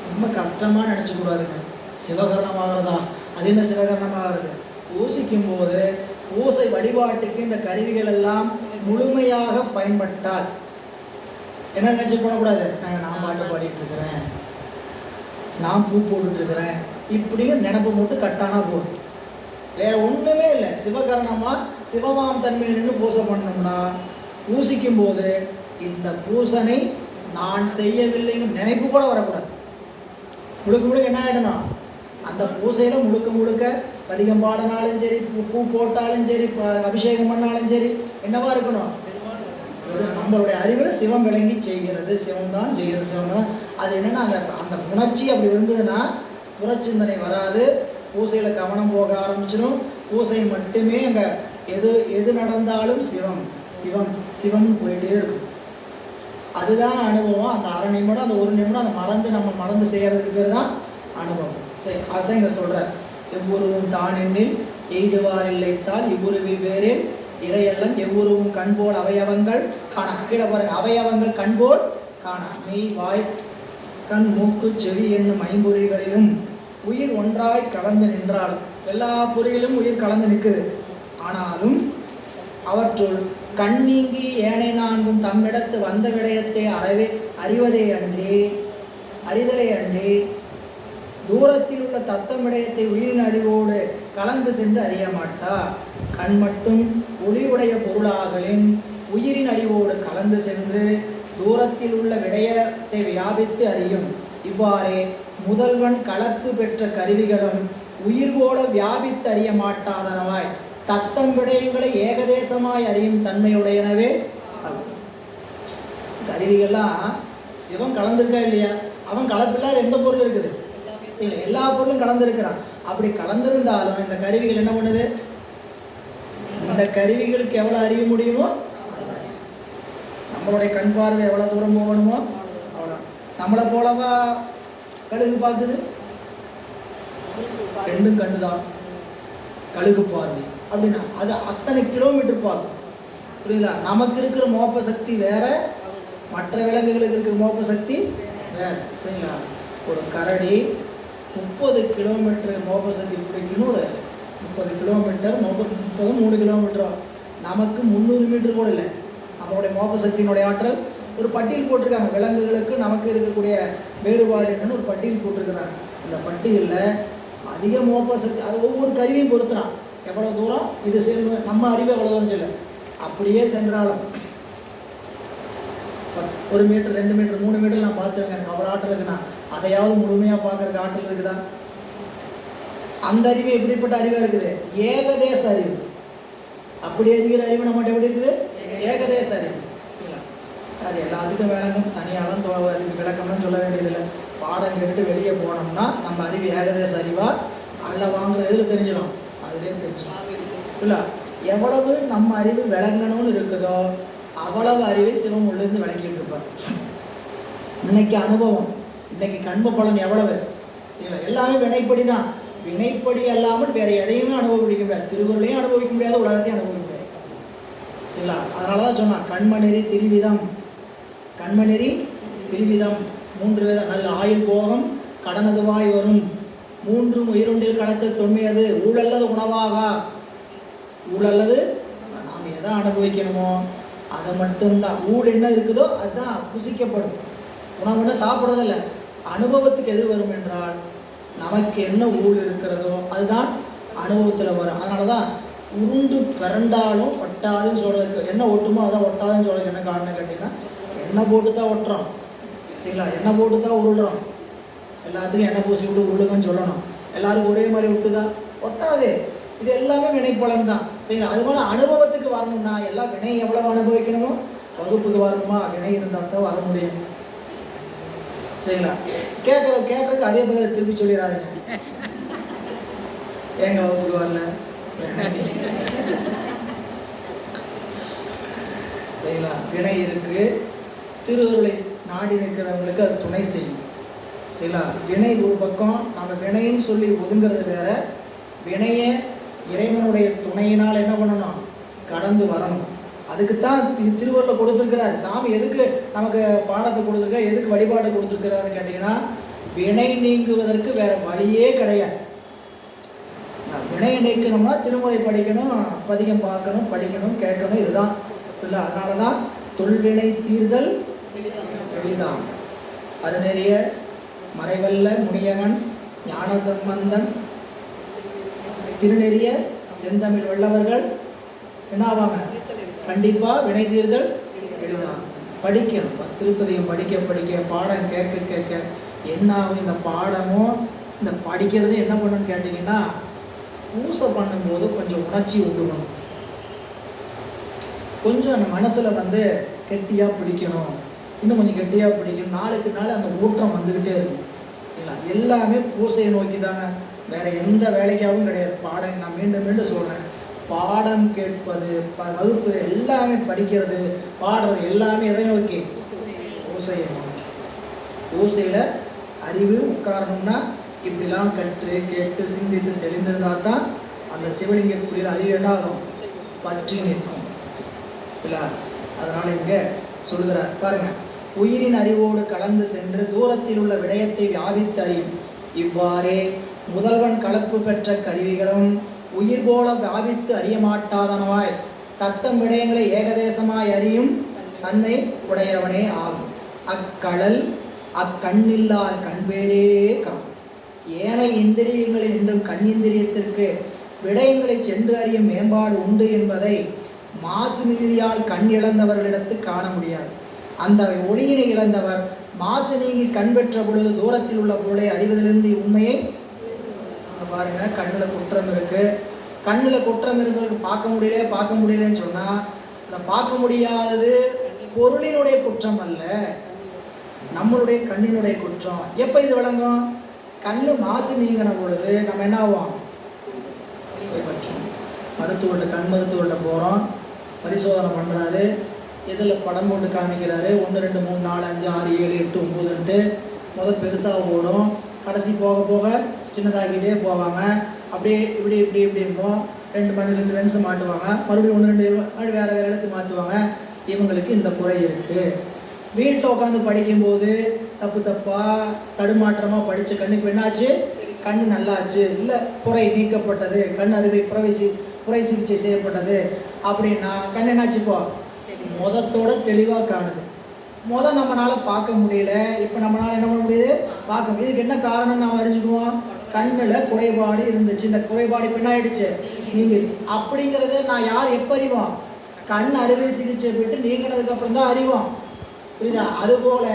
ரொம்ப கஷ்டமாக நினச்சக்கூடாதுங்க. சிவகரணம் ஆகிறதா? அது என்ன சிவகரணம் ஆகிறது? பூசிக்கும் போது பூசை வழிபாட்டுக்கு இந்த கருவிகள் எல்லாம் முழுமையாக பயன்பட்டால் என்ன நினச்சி போடக்கூடாது, நான் பாட்டு பாடிட்டு இருக்கிறேன், நான் பூ போட்டுட்டு இருக்கிறேன், இப்படிங்கிற நினப்பு மட்டும் கட்டானா போதும். வேற ஒன்றுமே இல்லை. சிவகரணமாக சிவமாம் தன்மையில் நின்று பூசை பண்ணோம்னா பூசிக்கும் போது இந்த பூசனை நான் செய்யவில்லைங்கிற நினைப்பு கூட வரக்கூடாது. முழுக்க முழுக்க என்ன ஆகிடணும்? அந்த பூசையில் முழுக்க முழுக்க பதிகம் பாடினாலும் சரி, பூ போட்டாலும் சரி, அபிஷேகம் பண்ணாலும் சரி, என்னவா இருக்கணும்? நம்மளுடைய அறிவில் சிவம் விளங்கி செய்கிறது, சிவம் தான் செய்கிறது, சிவம் தான். அது என்னென்னா அந்த அந்த உணர்ச்சி அப்படி இருந்ததுன்னா புறச்சிந்தனை வராது, பூசையில் கவனம் போக ஆரம்பிச்சிடும். பூசை மட்டுமே அங்கே எது நடந்தாலும் சிவம் சிவம் சிவம்னு போயிட்டே இருக்கும். அதுதான் அனுபவம். அந்த அரை நிமிடம், அந்த ஒரு நிமிடம் அதை நம்ம மறந்து செய்கிறதுக்கு பேர் தான் அனுபவம். சரி, அதுதான் இங்கே சொல்கிறார். எவ்வுருவும் தான் எண்ணில் எய்துவார் இல்லைத்தால் இவ்வுருவில் வேறே இறையெல்லாம் எவ்வுருவும் கண்போல் அவயவங்கள் காண. கீழே பாருங்க, அவயவங்கள் கண்போல் காண. மெய் வாய் கண் மூக்கு செவி என்னும் ஐம்பொறிகளிலும் உயிர் ஒன்றாய் கலந்து நின்றால், எல்லா பொறிகளிலும் உயிர் கலந்து நிற்குது. ஆனாலும் அவற்றுள் கண் நீங்கி ஏனை நான்கும் தம்மிடத்து வந்த விடயத்தை அறிவதே அன்றி அறிதலை அன்றி தூரத்தில் உள்ள தத்தம் விடயத்தை உயிரின் அறிவோடு கலந்து சென்று அறிய மாட்டா. கண் மட்டும் ஒளியுடைய பொருளாகலின் உயிரின் அறிவோடு கலந்து சென்று தூரத்தில் உள்ள விடயத்தை வியாபித்து அறியும். இவ்வாறே முதல்வன் கலப்பு பெற்ற கருவிகளும் உயிர் போல வியாபித்து அறிய மாட்டாதனவாய் தத்தம் விடயங்களை ஏகதேசமாய் அறியும் தன்மையுடையனவே. கருவிகள்லாம் சிவம் கலந்துருக்கா இல்லையா? அவன் கலப்பில்லாத எந்த பொருள் இருக்குது? இல்லை, எல்லா பொருளும் கலந்துருக்கிறான். அப்படி கலந்திருந்தாலும் இந்த கருவிகள் என்ன பண்ணுது? இந்த கருவிகளுக்கு எவ்வளோ அறிய முடியுமோ, நம்மளுடைய கண் பார்வை எவ்வளோ தூரம் போகணுமோ அவ்வளோ. நம்மளை போலவா கழுகு பார்க்குது? ரெண்டும் கண்ணு தான் கழுகு பார்வை. அப்படின்னா அது அத்தனை கிலோமீட்டர் பார்க்கும். புரியுதா? நமக்கு இருக்கிற மோப்ப சக்தி வேற, மற்ற விலங்குகளுக்கு இருக்கிற மோப்ப சக்தி வேற. சரிங்களா? ஒரு கரடி 30 கிலோமீட்டர் மோப்ப சக்தி பிடிக்கணும். ஒரு 30 கிலோமீட்டர் 3 கிலோமீட்டரோ. நமக்கு 300 மீட்டர் கூட இல்லை. நம்மளுடைய மோப்ப சக்தியினுடைய ஆற்றல் ஒரு பட்டியல் போட்டிருக்காங்க. விலங்குகளுக்கு நமக்கு இருக்கக்கூடிய வேறுபாடு என்னன்னு ஒரு பட்டியல் போட்டிருக்கிறாங்க. அந்த பட்டியலில் அதிக மோப்ப சக்தி, அது ஒவ்வொரு கருவியும் பொறுத்துறான். எவ்வளோ தூரம் இது செல்வ, நம்ம அறிவு எவ்வளோ தூரம் சொல்ல. அப்படியே சென்றாலும் 1 மீட்டர் 2 மீட்டர் 3 மீட்டர் நான் பார்த்துருக்கேன். அவ்வளோ ஆற்றல் இருக்குண்ணா, அதையாவது முழுமையாக பார்க்கறதுக்கு ஆற்றல் இருக்குதா? அந்த அறிவு எப்படிப்பட்ட அறிவாக இருக்குது? ஏகதேச அறிவு. அப்படி அறிகிற அறிவு நம்மகிட்ட எப்படி இருக்குது? ஏகதேச அறிவு. இல்லை, அது எல்லாத்துக்கும் விளங்கும். தனியாலும் அதுக்கு விளக்கம்னு சொல்ல வேண்டியதில்லை. பாடம் கேட்டு வெளியே போனோம்னா நம்ம அறிவு ஏகதேச அறிவா அல்ல வாங்குற எதில் தெரிஞ்சிடும்? அதுலேயே தெரிஞ்சிடும். இல்லை, எவ்வளவு நம்ம அறிவு விளங்கணும்னு இருக்குதோ அவ்வளவு அறிவை சிவம் உள்ளிருந்து விளக்கிட்டு இருப்பார். இன்னைக்கு அனுபவம், இன்னைக்கு கண்ப பலன் எவ்வளவு? இல்லை, எல்லாமே வினைப்படி தான். வினைப்படி அல்லாமல் வேற எதையுமே அனுபவிக்க முடியாது. திருவருளையும் அனுபவிக்க முடியாது, உலகத்தையும் அனுபவிக்க முடியாது. இல்லை, அதனால தான் சொன்னான் கண்மநெறி திரிவிதம். கண்மநெறி திரிவிதம், 3 விதம். நல்ல ஆயுள் போகம் கடனதுவாய் வரும். 3 உயிருண்டில் கடத்தல் தொன்மையது. ஊழல்லது உணவாக. ஊழல்லது நாம் எதை அனுபவிக்கணுமோ அதை மட்டும்தான். ஊழ் என்ன இருக்குதோ அதுதான் புசிக்கப்படும். உணவுன்னு சாப்பிட்றதில்ல. அனுபவத்துக்கு எது வரும் என்றால் நமக்கு என்ன ஊழ் இருக்கிறதோ அதுதான் அனுபவத்தில் வரும். அதனால தான் உருண்டு பிறண்டாலும் ஒட்டாதுன்னு சொல்கிறதுக்கு, என்ன ஒட்டுமோ அதான் ஒட்டாதுன்னு சொல்கிறதுக்கு என்ன காரணம் கேட்டிங்கன்னா, எண்ணெய் போட்டு தான் ஒட்டுறோம். சரிங்களா? எண்ணெய் போட்டு தான் உருள்றோம். எல்லாத்துக்கும் எண்ணெய் பூசி விட்டு உருளுங்கன்னு சொல்லணும். எல்லாருக்கும் ஒரே மாதிரி விட்டுதான் ஒட்டாது. இது எல்லாமே வினைப்பலன் தான். சரிங்களா? அது மாதிரி அனுபவத்துக்கு வரணும்னா எல்லாம் வினை எவ்வளவு அனுபவிக்கணுமோ வகுப்புக்கு வரணுமா வினை இருந்தால் தான் வர முடியும். சரிங்களா? கேட்கறதுக்கு அதே பதில் திருப்பி சொல்லிடாதீங்க. ஏங்க வகுப்புக்கு வரல? செய்யலாம். வினை இருக்கு, திருவருளை நாடி நிற்கிறவங்களுக்கு அது துணை செய்யும். சரிங்களா? வினை ஒரு பக்கம், நம்ம வினைன்னு சொல்லி ஒதுங்கிறது வேற. வினையை இறைவனுடைய துணையினால் என்ன பண்ணணும்? கடந்து வரணும். அதுக்குத்தான் திருவருளை கொடுத்துருக்கிறார். சாமி எதுக்கு நமக்கு பாடத்தை கொடுத்துருக்காரு, எதுக்கு வழிபாடு கொடுத்துருக்கிறாருன்னு கேட்டிங்கன்னா, வினை நீங்குவதற்கு வேற வழியே கிடையாது. வினையை நீக்கணும்னா திருமுறை படிக்கணும், பதிகம் பார்க்கணும், படிக்கணும், கேட்கணும், இதுதான் இல்லை. அதனால தான் தொல்வினை தீர்தல் எளிதான். அருநெறிய மறைவல்ல முனியவன் ஞான சம்பந்தன் திருநெறிய செந்தமிழ் வல்லவர்கள் என்ன ஆவாங்க? கண்டிப்பாக வினை தீர்தல் எளிதான். படிக்கணும், திருப்பதியும் படிக்க படிக்க, பாடம் கேட்க கேட்க என்ன ஆகும்? இந்த பாடமும் இந்த படிக்கிறது என்ன பண்ணுன்னு கேட்டிங்கன்னா, பூசை பண்ணும்போது கொஞ்சம் உணர்ச்சி உண்டு பண்ணும். கொஞ்சம் அந்த மனசில் கெட்டியாக பிடிக்கணும், இன்னும் கொஞ்சம் கெட்டியாக பிடிக்கணும். நாளுக்கு நாள் அந்த ஊற்றம் வந்துக்கிட்டே இருக்கும். இல்லை, எல்லாமே பூசையை நோக்கி தாங்க, வேறு எந்த வேலைக்காகவும் கிடையாது. பாடம் நான் மீண்டும் மீண்டும் சொல்கிறேன், பாடம் கேட்பது, வகுப்பு எல்லாமே படிக்கிறது, பாடுறது எல்லாமே எதை நோக்கி? பூசையை நோக்கி. பூசையில் அறிவு உட்காரணும்னா இப்படிலாம் கற்று கேட்டு சிந்தித்து தெரிந்திருந்தால் தான் அந்த சிவலிங்கத்துக்குரிய அறிவு என்னாகும்? பற்றி நிற்கும். இல்லை, அதனால் இங்கே சொல்கிறார் பாருங்க, உயிரின் அறிவோடு கலந்து சென்று தூரத்தில் உள்ள விடயத்தை வியாபித்து அறியும். இவ்வாறே முதல்வன் கலப்பு பெற்ற கருவிகளும் உயிர் போல வியாபித்து அறிய மாட்டாதனவாய் தத்தம் விடயங்களை ஏகதேசமாய் அறியும் தன்மை உடையவனே ஆகும். அக்கழல் அக்கண்ணில்லார் கண்பேரே கம். ஏனை இந்திரியங்களில் இன்றும் கண்ணிந்திரியத்திற்கு விடயங்களை சென்று அறியும் மேம்பாடு உண்டு என்பதை மாசு மிகுதியால் கண் இழந்தவர்களிடத்து காண முடியாது. அந்த ஒளியினை இழந்தவர் மாசு நீங்கி கண் பெற்ற பொழுது தூரத்தில் உள்ள பொருளை அறிவதிலிருந்து உண்மையை பாருங்க. கண்ணில் குற்றம் இருக்கு, கண்ணில் குற்றம் இருக்கிறதுக்கு பார்க்க முடியலன்னு சொன்னால், அந்த பார்க்க முடியாதது பொருளினுடைய குற்றம் அல்ல, நம்மளுடைய கண்ணினுடைய குற்றம். எப்போ இது விளங்கும்? கண்ணு மாசு நீங்கின பொழுது நம்ம என்ன ஆகும்? மருத்துவர்கிட்ட, கண் மருத்துவர்கிட்ட போகிறோம், பரிசோதனை பண்ணுறாரு, இதில் படம் போட்டு காமிக்கிறாரு, 1 2 3 4 5 6 7 8 9ன்ட்டு முதல் பெருசாக ஓடும், கடைசி போக போக சின்னதாகிட்டே போவாங்க. அப்படியே இப்படி இப்படி இப்படி இருக்கும். 2 மணி 2 லென்ஸை மாட்டுவாங்க, மறுபடியும் 1 2 வேறு எழுத்து மாற்றுவாங்க. இவங்களுக்கு இந்த குறை இருக்குது. வீட்டில் உட்காந்து படிக்கும்போது தப்பு தப்பாக தடுமாற்றமாக படித்த கண்ணுக்கு என்னாச்சு? கண் நல்லாச்சு, இல்லை குறை நீக்கப்பட்டது, கண் அறுவை புரை சிகிச்சை செய்யப்பட்டது அப்படின்னா கண் என்னாச்சுப்போ மொதத்தோட தெளிவாக காணுது. நம்மளால் பார்க்க முடியல, இப்போ நம்மளால் என்ன பண்ண முடியுது? பார்க்க முடியுது. இதுக்கு என்ன காரணம் நாம் அறிஞ்சுக்குவோம்? கண்ணில் குறைபாடு இருந்துச்சு, இந்த குறைபாடு இப்போ என்ன ஆயிடுச்சு? நீங்கிடுச்சு. அப்படிங்கிறத நான் யார் எப்போ அறிவோம்? கண் அறுவை சிகிச்சை போயிட்டு நீங்கினதுக்கப்புறம் தான் அறிவோம். புரியுதா? அதுபோல்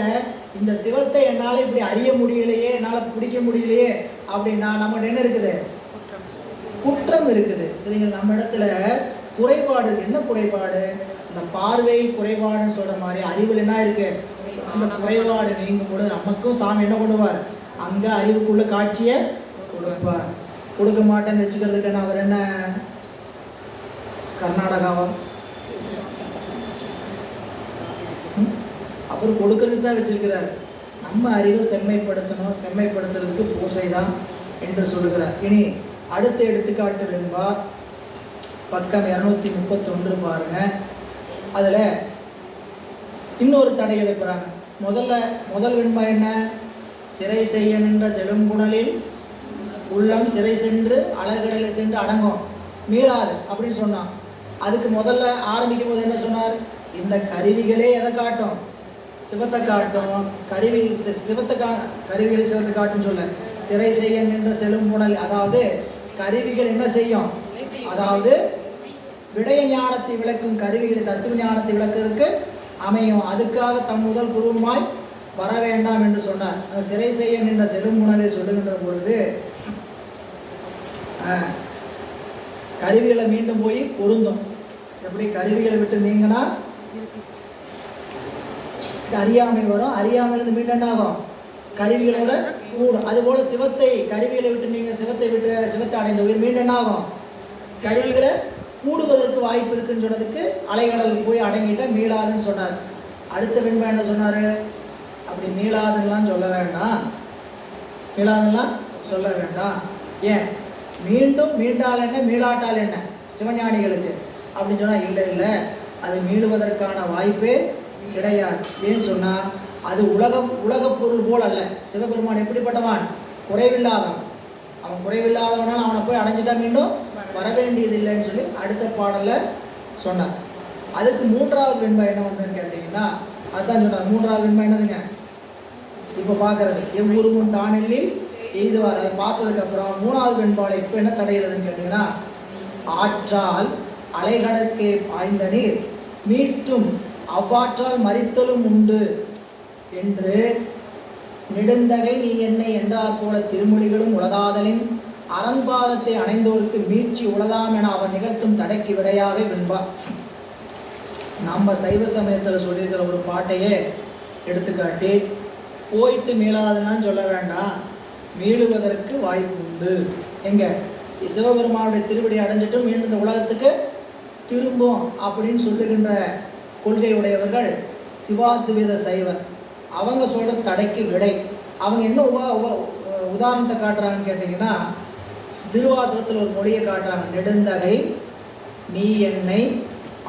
இந்த சிவத்தை என்னால் இப்படி அறிய முடியலையே, என்னால் பிடிக்க முடியலையே அப்படின்னா நம்மகிட்ட என்ன இருக்குது? குற்றம் இருக்குது. சரிங்களா? நம்ம இடத்துல குறைபாடு இருக்கு. என்ன குறைபாடு? இந்த பார்வை குறைபாடுன்னு சொல்கிற மாதிரி அறிவில் என்ன இருக்குது? அந்த குறைபாடு நீங்கும் பொழுது நமக்கும் சாமி என்ன பண்ணுவார்? அங்கே அறிவுக்குள்ள காட்சியை கொடுப்பார். கொடுக்க மாட்டேன்னு வச்சுக்கிறதுக்கு அவர் என்ன கர்நாடகாவா? அவர் கொடுக்கறதுக்கு தான் வச்சிருக்கிறார். நம்ம அறிவை செம்மைப்படுத்துறதுக்கு பூசை தான் என்று சொல்லுகிறார். இனி அடுத்த எடுத்துக்காட்டு வெண்பா பக்கம் 231 பாருங்க. அதில் இன்னொரு தடை எழுப்புறாங்க. முதல் வெண்பா என்ன? சிறை செய்ய நின்ற செழும்புணலில் உள்ளம் சிறை சென்று அழகடலை சென்று அடங்கும் மீளாது அப்படின்னு சொன்னான். அதுக்கு முதல்ல ஆரம்பிக்கும் போது என்ன சொன்னார்? இந்த கருவிகளே எதை காட்டும்? சிவத்தை காட்டும். கருவிகள் சிவத்தை காட்டும் சொல்ல, சிறை செய்ய நின்ற செழும்புணல், அதாவது கருவிகள் என்ன செய்யும்? அதாவது விடய ஞானத்தை விளக்கும் கருவிகளை தத்துவ ஞானத்தை விளக்கிறதுக்கு அமையும். அதுக்காக தம் முதல் குருமாய் வர வேண்டாம் என்று சொன்னார். அந்த சிறை செய்ய நின்ற செழும்புணலை சொல்லுகின்ற பொழுது கருவிகளை மீண்டும் போய் பொருந்தும். எப்படி? கருவிகளை விட்டு நீங்கன்னா அறியாமை வரும், அறியாமையிலிருந்து மீண்டும் என்ன ஆகும்? கருவிகளோட கூடும். அதுபோல் சிவத்தை கருவிகளை விட்டு நீங்கள் சிவத்தை அடைந்த உயிர் மீண்டும் என்ன ஆகும்? கருவிகளை கூடுவதற்கு வாய்ப்பு இருக்குன்னு சொன்னதுக்கு அலைகடல் போய் அடங்கிட்ட மீளாதுன்னு சொன்னார். அடுத்த வெண்பா என்ன சொன்னார்? அப்படி மீளாதுன்னெலாம் சொல்ல வேண்டாம், மீளாதுன்னெலாம் சொல்ல வேண்டாம். ஏன் மீண்டும் மீண்டால் என்ன மீளாட்டால் என்ன சிவஞானிகளுக்கு அப்படின்னு சொன்னால் இல்லை இல்லை, அது மீளுவதற்கான வாய்ப்பே கிடையாது. ஏன்னு சொன்னால் அது உலக பொருள் போல் அல்ல. சிவபெருமான் எப்படிப்பட்டவான்? குறைவில்லாதவன். அவன் குறைவில்லாதவனால் அவனை போய் அடைஞ்சிட்டா மீண்டும் வர வேண்டியது இல்லைன்னு சொல்லி அடுத்த பாடலில் சொன்னார். அதுக்கு மூன்றாவது வெண்பா என்ன வந்ததுன்னு கேட்டிங்கன்னா அதுதான் சொன்னார். மூன்றாவது வெண்பா என்னதுங்க? இப்போ பார்க்குறது எவ்வொருவும் தானெல்லில் எய்துவார். அதை பார்த்ததுக்கப்புறம் மூணாவது வெண்பாலை இப்போ என்ன தடைகிறதுன்னு கேட்டிங்கன்னா, ஆற்றால் அலைகடற்கே பாய்ந்த நீர் மீட்டும் அவ்வாற்றால் மறித்தலும் உண்டு என்று நெடுந்தகை நீ என்னை என்றார் போல திருமொழிகளும் உலதாதலின் அரண்பாதத்தை அணைந்தோருக்கு மீட்சி உலதாம் என அவர் நிகழ்த்தும் தடைக்கு விடையாக வெண்பா. நம்ம சைவ சமயத்தில் சொல்லியிருக்கிற ஒரு பாட்டையே எடுத்துக்காட்டி போயிட்டு மீளாதுன்னு சொல்ல வேண்டாம், மீளுவதற்கு வாய்ப்பு உண்டு. எங்க சிவபெருமானுடைய திருவடி அடைஞ்சிட்டும் மீண்டும் இந்த உலகத்துக்கு திரும்பும் அப்படின்னு சொல்லுகின்ற கொள்கை உடையவர்கள் சிவாத்வைத சைவர். அவங்க சொல்கிற தடைக்கு விடை. அவங்க என்ன உதாரணத்தை காட்டுறாங்கன்னு கேட்டிங்கன்னா, திருவாசகத்தில் ஒரு மொழியை காட்டுறாங்க. நெடுந்தகை நீ என்னை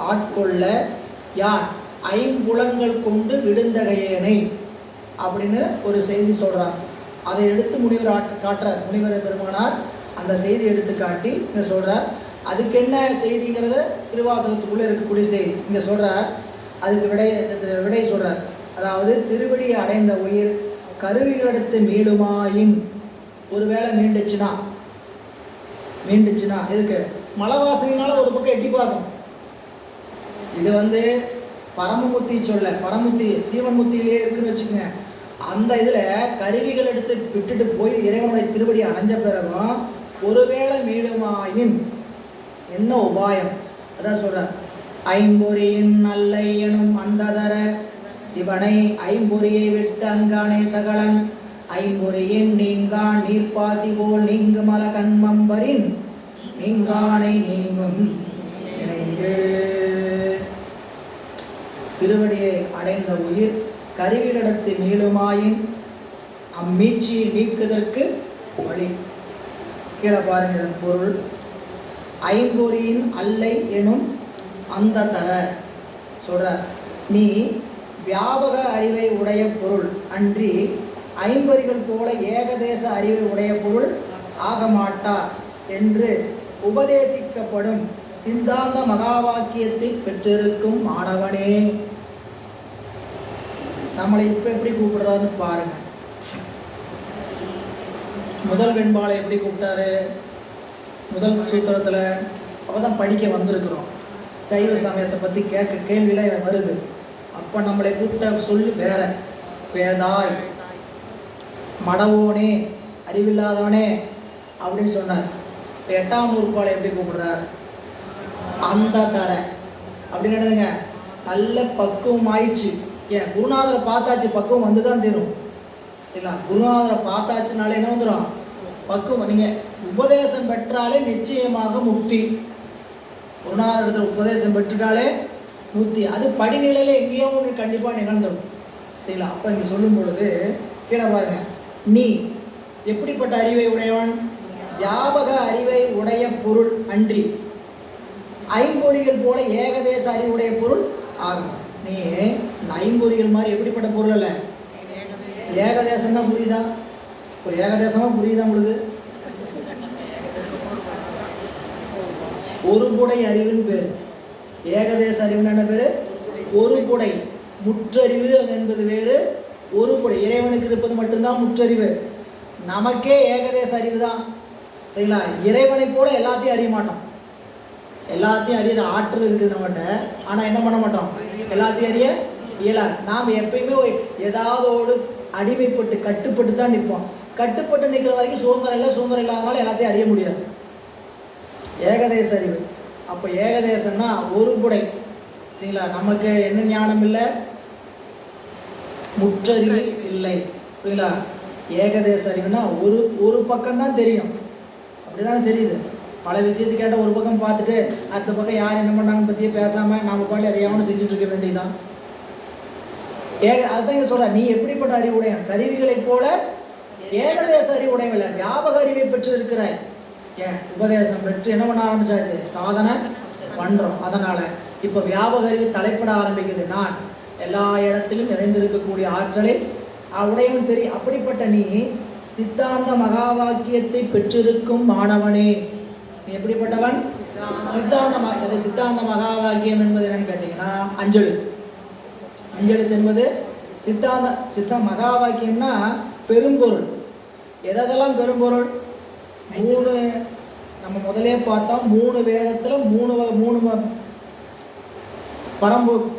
ஆட்கொள்ள யான் ஐம்புலன்கள் கொண்டு விடுந்தகையேனை அப்படின்னு ஒரு செய்தி சொல்கிறாங்க. அதை எடுத்து முனிவர் காட்டுறார். முனிவர் பெருமானார் அந்த செய்தி எடுத்து காட்டி இங்கே சொல்கிறார். அதுக்கு என்ன செய்திங்கிறத திருவாசகத்துக்குள்ளே இருக்கக்கூடிய செய்தி இங்கே சொல்கிறார். அதுக்கு விடை சொல்கிறார். அதாவது திருவடியை அடைந்த உயிர் கருவிகளெடுத்து மீளுமாயின், ஒருவேளை மீண்டுச்சுன்னா இதுக்கு மலவாசனையினால ஒரு பக்கம் எட்டி பார்க்கும். இது பரமமுத்தி சொல்ல, பரமுத்தி சீவன்முத்தியிலே இருக்குன்னு வச்சுக்கோங்க. அந்த இதில் கருவிகள் எடுத்து விட்டுட்டு போய் இறைவனுடைய திருவடி அடைஞ்ச பிறகும் ஒருவேளை மீளுமாயின் என்ன உபாயம்? அதான் சொல்கிறார். ஐம்பொறியின் நல்லை எனும் அந்ததர சிவனை ஐம்பொறியை விட்டு அங்கானே சகலன் ஐம்பொறியின் நீங்கான் நீர்ப்பாசி போல் நீங்கு மல கண்மம்பரின் நீங்கானை நீங்கும் இணைந்து. திருவடியை அடைந்த உயிர் கருவிலிடத்து மீளுமாயின் அம்மீட்சியை நீக்குதற்கு வழி. கீழே பாருங்க இதன் பொருள். ஐம்பொறியின் அல்லை எனும் அந்த தர சொல்றார். நீ வியாபக அறிவை உடைய பொருள் அன்றி ஐம்பொறிகள் போல ஏகதேச அறிவை உடைய பொருள் ஆக மாட்டா என்று உபதேசிக்கப்படும் சித்தாந்த மகா வாக்கியத்தை பெற்றிருக்கும் மாணவனே. நம்மளை இப்ப எப்படி கூப்பிடுறாருன்னு பாருங்க. முதல் வெண்பாலை எப்படி கூப்பிட்டாரு? முதல் சூத்திரத்தில் அப்பதான் படிக்க வந்திருக்கிறோம். சைவ சமயத்தை பற்றி கேள்வியில் வருது. அப்போ நம்மளை கூப்பிட்ட சொல்லி வேற, பேதாய் மடவோனே அறிவில்லாதவனே அப்படின்னு சொன்னார். இப்போ 8ஆம் நூற்பாலை எப்படி கூப்பிடுறார்? அந்த தர அப்படின்னு என்னதுங்க? நல்ல பக்குவம் ஆயிடுச்சு. ஏன் குருநாதரை பார்த்தாச்சு, பக்குவம் வந்து தான் தீரும். இல்லை, குருநாதரை பார்த்தாச்சுனாலே என்ன வந்துடும்? பக்குவம். நீங்கள் உபதேசம் பெற்றாலே நிச்சயமாக முக்தி. குருநாதரத்தில் உபதேசம் பெற்றுட்டாலே முக்தி. அது படிநிலையில் எங்கேயோ கண்டிப்பாக நிகழ்ந்துடும். சரிங்களா? அப்போ இங்கே சொல்லும் பொழுது கீழே பாருங்க. நீ எப்படிப்பட்ட அறிவை உடையவன்? வியாபக அறிவை உடைய பொருள் அன்றி ஐம்பொறிகள் போல ஏகதேச அறிவுடைய பொருள் ஆகும். நீ இந்த ஐம்பொறிகள் மாதிரி எப்படிப்பட்ட பொருள் அல்ல, ஏகதேசம் தான். புரியுதா? ஒரு ஏகதேசமாக புரியுதா உங்களுக்கு? ஒரு புடை அறிவுன்னு பேர். ஏகதேச அறிவுன்னு என்ன பேர்? ஒரு புடை. முற்றறிவு என்பது வேறு, ஒரு புடை. இறைவனுக்கு இருப்பது மட்டும்தான் முற்றறிவு. நமக்கே ஏகதேச அறிவு தான். சரிங்களா? இறைவனை போல எல்லாத்தையும் அறிய மாட்டோம். எல்லாத்தையும் அறிகிற ஆற்றல் இருக்குது நம்மகிட்ட. ஆனால் என்ன பண்ண மாட்டோம்? எல்லாத்தையும் அறிய இயலாது. நாம் எப்பயுமே ஏதாவதோடு அடிமைப்பட்டு கட்டுப்பட்டு தான் நிற்போம். கட்டுப்பட்டு நிற்கிற வரைக்கும் சுதந்திரம் இல்லை. சுதந்திரம் இல்லாதனால எல்லாத்தையும் அறிய முடியாது. ஏகதேச அறிவு. அப்போ ஏகதேசம்னா ஒரு புடை. சரிங்களா? நமக்கு என்ன ஞானம் இல்லை? முற்றறிவு இல்லை. புரியுங்களா? ஏகதேச அறிவுனா ஒரு பக்கம்தான் தெரியும். அப்படிதானே தெரியுது. பல விஷயத்தை கேட்டால் ஒரு பக்கம் பார்த்துட்டு அடுத்த பக்கம் யார் என்ன பண்ணாங்கன்னு பற்றியே பேசாமல் நாம் பாட்டி அறியாமல் செஞ்சுட்டு இருக்க வேண்டியதுதான். அதுதான் இங்கே சொல்கிறேன், நீ எப்படிப்பட்ட அறிவுடையன்? கருவிகளைப் போல ஏகதேச அறிவுடையவில்லை, ஞாபக அறிவை பெற்று இருக்கிறாய். ஏன் உபதேசம் பெற்று என்ன பண்ண ஆரம்பிச்சாச்சு? சாதனை பண்ணுறோம். அதனால் இப்போ வியாபக அறிவு தலைப்பட ஆரம்பிக்குது. நான் எல்லா இடத்திலும் நிறைந்திருக்கக்கூடிய ஆற்றலை உடையவன் தெரியும். அப்படிப்பட்ட நீ சித்தாந்த மகா வாக்கியத்தை பெற்றிருக்கும் மாணவனே. நீ எப்படிப்பட்டவன்? சித்தாந்த மகா வாக்கியம் என்பது என்னன்னு கேட்டீங்கன்னா அஞ்செழுத்து. அஞ்செழுத்து என்பது சித்த மகா வாக்கியம்னா பெரும்பொருள். எதெல்லாம் பெரும்பொருள்? 3 நம்ம முதலே பார்த்தோம். 3 வேதத்தில் 3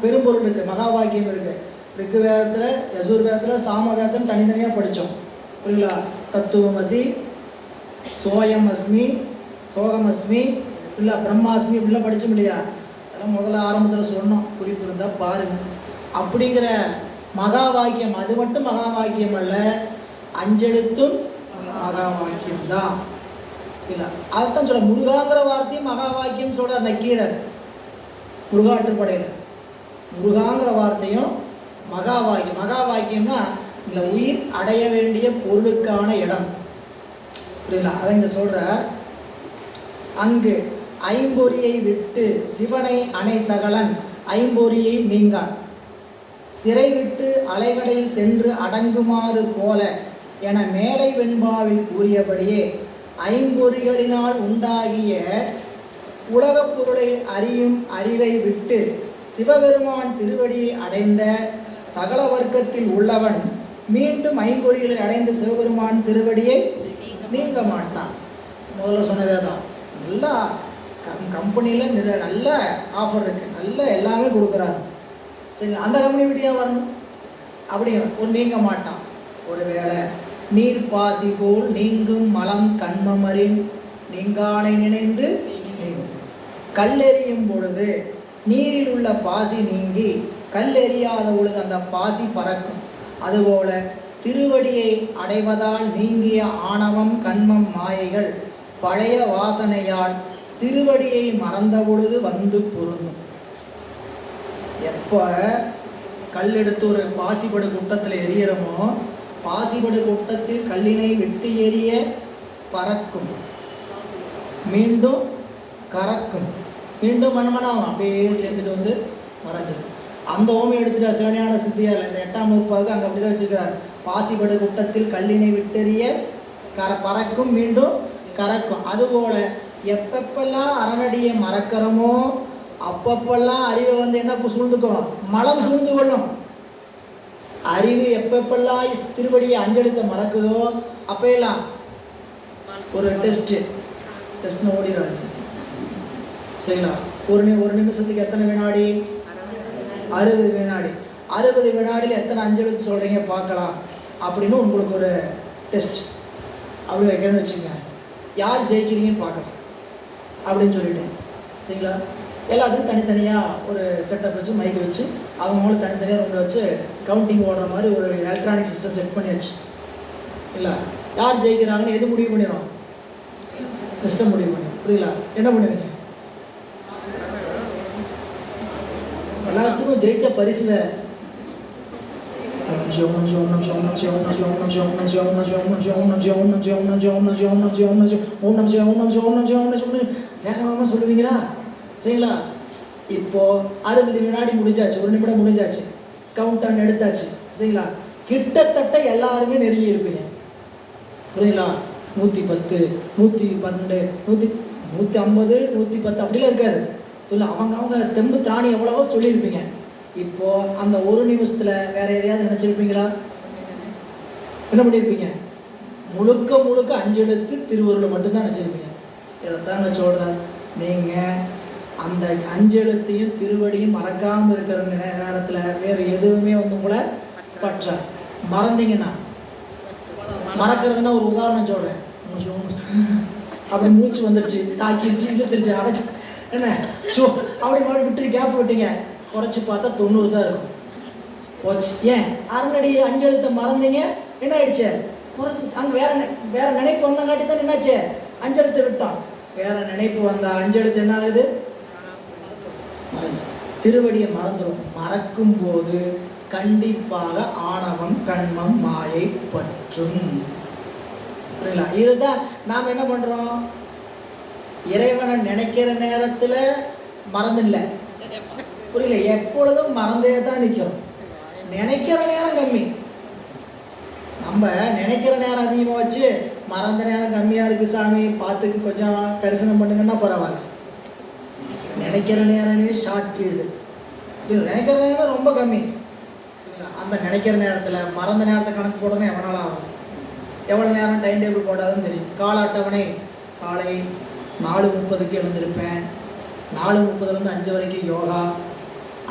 பெரும்பொருள் இருக்குது, மகா வாக்கியம் இருக்குது. ரிக்கு வேதத்தில், யசுர் வேதத்தில், சாம வேதத்தில் தனித்தனியாக படித்தோம். புரியுங்களா? தத்துவமசி, சோயம் அஸ்மி, சோகம் அஸ்மி, இல்லை பிரம்மாஸ்மி இப்படிலாம் படித்தோம் இல்லையா? அதெல்லாம் முதல்ல ஆரம்பத்தில் சொன்னோம், குறிப்பு இருந்தால் பாருங்கள். அப்படிங்கிற மகா வாக்கியம், அது மட்டும் மகா வாக்கியம் அல்ல, அஞ்செழுத்தும் மகா வாக்கியம் தான். இல்லை அதைத்தான் சொல்ல, முருகாங்கிற வார்த்தையும் மகா வாக்கியம் சொல்ற நக்கீரர் முருகாற்றுப்படையில். முருகாங்கிற வார்த்தையும் மகா வாக்கியம். மகா வாக்கியம்னா இந்த உயிர் அடைய வேண்டிய பொருளுக்கான இடம். புரியுங்களா? அதை இங்கே சொல்ற, அங்கு ஐம்பொறியை விட்டு சிவனை அணை சகலன் ஐம்பொறியை நீங்கான், சிறை விட்டு அலைகடையில் சென்று அடங்குமாறு போல என மேலை வெண்பாவில் கூறியபடியே ஐம்பொறிகளினால் உண்டாகிய உலகப் பொருளை அறியும் அறிவை விட்டு சிவபெருமான் திருவடியை அடைந்த சகல வர்க்கத்தில் உள்ளவன் மீண்டும் ஐம்பொறிகளை அடைந்து சிவபெருமான் திருவடியை நீங்க மாட்டான். முதல்ல சொன்னதே தான். நல்லா கம்பெனியில் நல்ல ஆஃபர் இருக்குது, நல்ல எல்லாமே கொடுக்குறாங்க. சரி, அந்த கம்பெனி விட்டியா வரணும்? அப்படி ஒரு நீங்க மாட்டான். ஒருவேளை நீர் பாசி போல் நீங்கும் மலம் கண்மமரின் நீங்கானை நினைந்து கல்லெறியும் பொழுது நீரில் உள்ள பாசி நீங்கி கல்லெறியாத பொழுது அந்த பாசி பறக்கும். அதுபோல திருவடியை அடைவதால் நீங்கிய ஆணவம் கண்மம் மாயைகள் பழைய வாசனையால் திருவடியை மறந்த பொழுது வந்து பொருந்தும். எப்போ கல் எடுத்து ஒரு பாசிபடு குட்டத்தில் எரியறமோ, பாசிபடு குட்டத்தில் கல்லினை விட்டு எரிய பறக்கும், மீண்டும் கறக்கும், மீண்டும் மண்மனாகும், அப்படியே சேர்ந்துட்டு வந்து மறைஞ்சிடும். அந்த ஓமை எடுத்துட்டு சிவஞான சித்தியார் இந்த 8ஆம் நூற்பாவுக்கு அங்கே அப்படி தான் வச்சுருக்கிறார். பாசிபடு குட்டத்தில் கல்லினை விட்டெறிய பறக்கும், மீண்டும் கறக்கும். அதுபோல் எப்பப்பெல்லாம் அரணடியை மறக்கிறோமோ அப்பப்பெல்லாம் அறிவை வந்து என்ன சூழ்ந்துக்கும்? மலம் சூழ்ந்து கொள்ளும். அறிவு எப்பப்பெல்லாம் திருவடியை அஞ்செழுத்த மறக்குதோ அப்பெல்லாம் ஒரு டெஸ்ட்னு ஓடிடாது. சரிங்களா? ஒரு நிமிஷத்துக்கு எத்தனை வினாடி? 60 வினாடி. 60 வினாடியில் எத்தனை அஞ்செழுத்து சொல்கிறீங்க பார்க்கலாம் அப்படின்னு உங்களுக்கு ஒரு டெஸ்ட் அப்படி வைக்கிறேன்னு வச்சுங்க. யார் ஜெயிக்கிறீங்கன்னு பார்க்கலாம் அப்படின்னு சொல்லிட்டு. சரிங்களா? எல்லாத்துக்கும் தனித்தனியாக ஒரு செட்டப் வச்சு மைக் வச்சு அவங்களும் தனித்தனியாக ரூமில் வச்சு கவுண்டிங் ஓடுற மாதிரி ஒரு எலக்ட்ரானிக் சிஸ்டம் செட் பண்ணியாச்சு. இல்லை யார் ஜெயிக்கிறாங்கன்னு எது முடிவு பண்ணிடும்? சிஸ்டம் முடிவு பண்ணிடும். புரியல? என்ன பண்ணுவீங்க? எல்லாத்துக்கும் ஜெயிச்ச பரிசு வேற. வேகமாக சொல்லுவீங்களா? சரிங்களா? இப்போ 60 வினாடி முடிஞ்சாச்சு, 1 நிமிடம் முடிஞ்சாச்சு, கவுண்ட் ஆன் எடுத்தாச்சு. சரிங்களா? கிட்டத்தட்ட எல்லாருமே நெருங்கி இருப்பீங்க. புரியுங்களா? 110, 112, 150, 110 அப்படிலாம் இருக்காது. இல்லை அவங்க தெம்பு திராணி எவ்வளவோ சொல்லியிருப்பீங்க. இப்போது அந்த ஒரு நிமிஷத்தில் வேறு எதையாவது நினச்சிருப்பீங்களா? என்ன பண்ணியிருப்பீங்க? முழுக்க அஞ்செழுத்து திருவருளை மட்டும்தான் நினச்சிருப்பீங்க. இதைத்தாங்க சொல்கிறேன். நீங்கள் அந்த அஞ்செழுத்தையும் திருவடியும் மறக்காமல் இருக்கிற நேரத்தில் வேறு எதுவுமே வந்து உங்களை பற்ற மறந்தீங்கன்னா, மறக்கிறதுனா ஒரு உதாரணம் சொல்கிறேன். அப்படி மூச்சு வந்துருச்சு, தாக்கிடுச்சு, இழுத்துருச்சு, அடைச்சி என்ன அப்படி மாதிரி விட்டு கேப் விட்டீங்க, குறைச்சி பார்த்தா 90 தான் இருக்கும். போச்சு. ஏன்? அரணடி அஞ்செழுத்தை மறந்தீங்க, என்ன ஆயிடுச்சு? குறைச்சி அங்கே வேற நினைப்பு வந்தங்காட்டி தான் என்னாச்சு? அஞ்செழுத்தை விட்டோம். வேற நினைப்பு வந்தா அஞ்செழுத்து என்ன ஆகுது? திருவடியை மறந்துடும். மறக்கும் போது கண்டிப்பாக ஆணவம் கண்மம் மாயை பற்றும். புரியல? இதுதான் நாம் என்ன பண்றோம், இறைவனை நினைக்கிற நேரத்துல மறந்து இல்லை. புரியல? எப்பொழுதும் மறந்தே தான் நிற்கிறோம். நினைக்கிற நேரம் கம்மி. நம்ம நினைக்கிற நேரம் அதிகமாக வச்சு மறந்த நேரம் கம்மியாக இருக்குது சாமி பார்த்துக்கு கொஞ்சம் தரிசனம் பண்ணுங்கன்னா பரவாயில்ல. நினைக்கிற நேரமே ஷார்ட் பீரியடு. நினைக்கிற நேரம் ரொம்ப கம்மி. அந்த நினைக்கிற நேரத்தில் மறந்த நேரத்தை கணக்கு போடுறதுனா எவ்வளோ ஆகும்? எவ்வளோ நேரம் டைம் டேபிள் போட்டாலும் தெரியும். கால அட்டவணை காலை 4:30க்கு எழுந்திருப்பேன். 4:30லேருந்து 5 வரைக்கும் யோகா,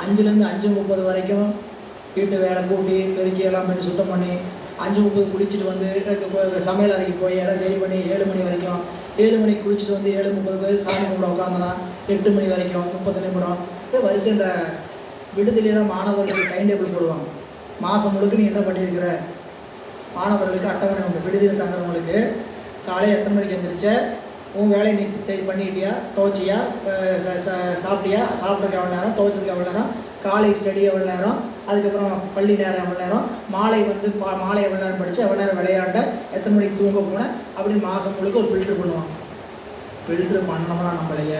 5லேருந்து 5:30 வரைக்கும் வீட்டு வேலை கூட்டி பெருக்கி எல்லாம் பண்ணி சுத்தம் பண்ணி 5:30 குளிச்சுட்டு வந்து சமையல் அறைக்கு போய் எல்லாம் சரி பண்ணி 7 மணி வரைக்கும், 7 மணிக்கு குளிச்சுட்டு வந்து 7:30 சாமி கும்பிட உட்காந்தனா 8 மணி வரைக்கும் 30 நிமிடம் வரிசை. இந்த விடுதலையெல்லாம் மாணவர்களுக்கு டைம் டேபிள் போடுவாங்க. மாதம் முழுக்க நீ என்ன பண்ணியிருக்கிற, மாணவர்களுக்கு அட்டவணை உண்டு. விடுதலையில் தங்குறவங்களுக்கு காலையில் எத்தனை மணிக்கு எழுந்திரிச்ச, உன் வேலையை நீ பண்ணிக்கிட்டியா, துவைச்சியா, சாப்பிட்டியா, சாப்பிட்றதுக்கு எவ்வளோ நேரம், துவைச்சதுக்கு எவ்வளோ நேரம், காலை ஸ்டடி எவ்வளோ நேரம், அதுக்கப்புறம் பள்ளி நேரம் எவ்வளோ நேரம், மாலை மாலை எவ்வளோ நேரம் படித்து எவ்வளோ நேரம் விளையாண்ட, எத்தனை மணிக்கு தூங்க போனேன் அப்படின்னு மாதம் முழுக்க ஒரு ஃபில்ட்ரு பண்ணுவாங்க. ஃபில்ட்ரு பண்ணோம்னா நம்மளைய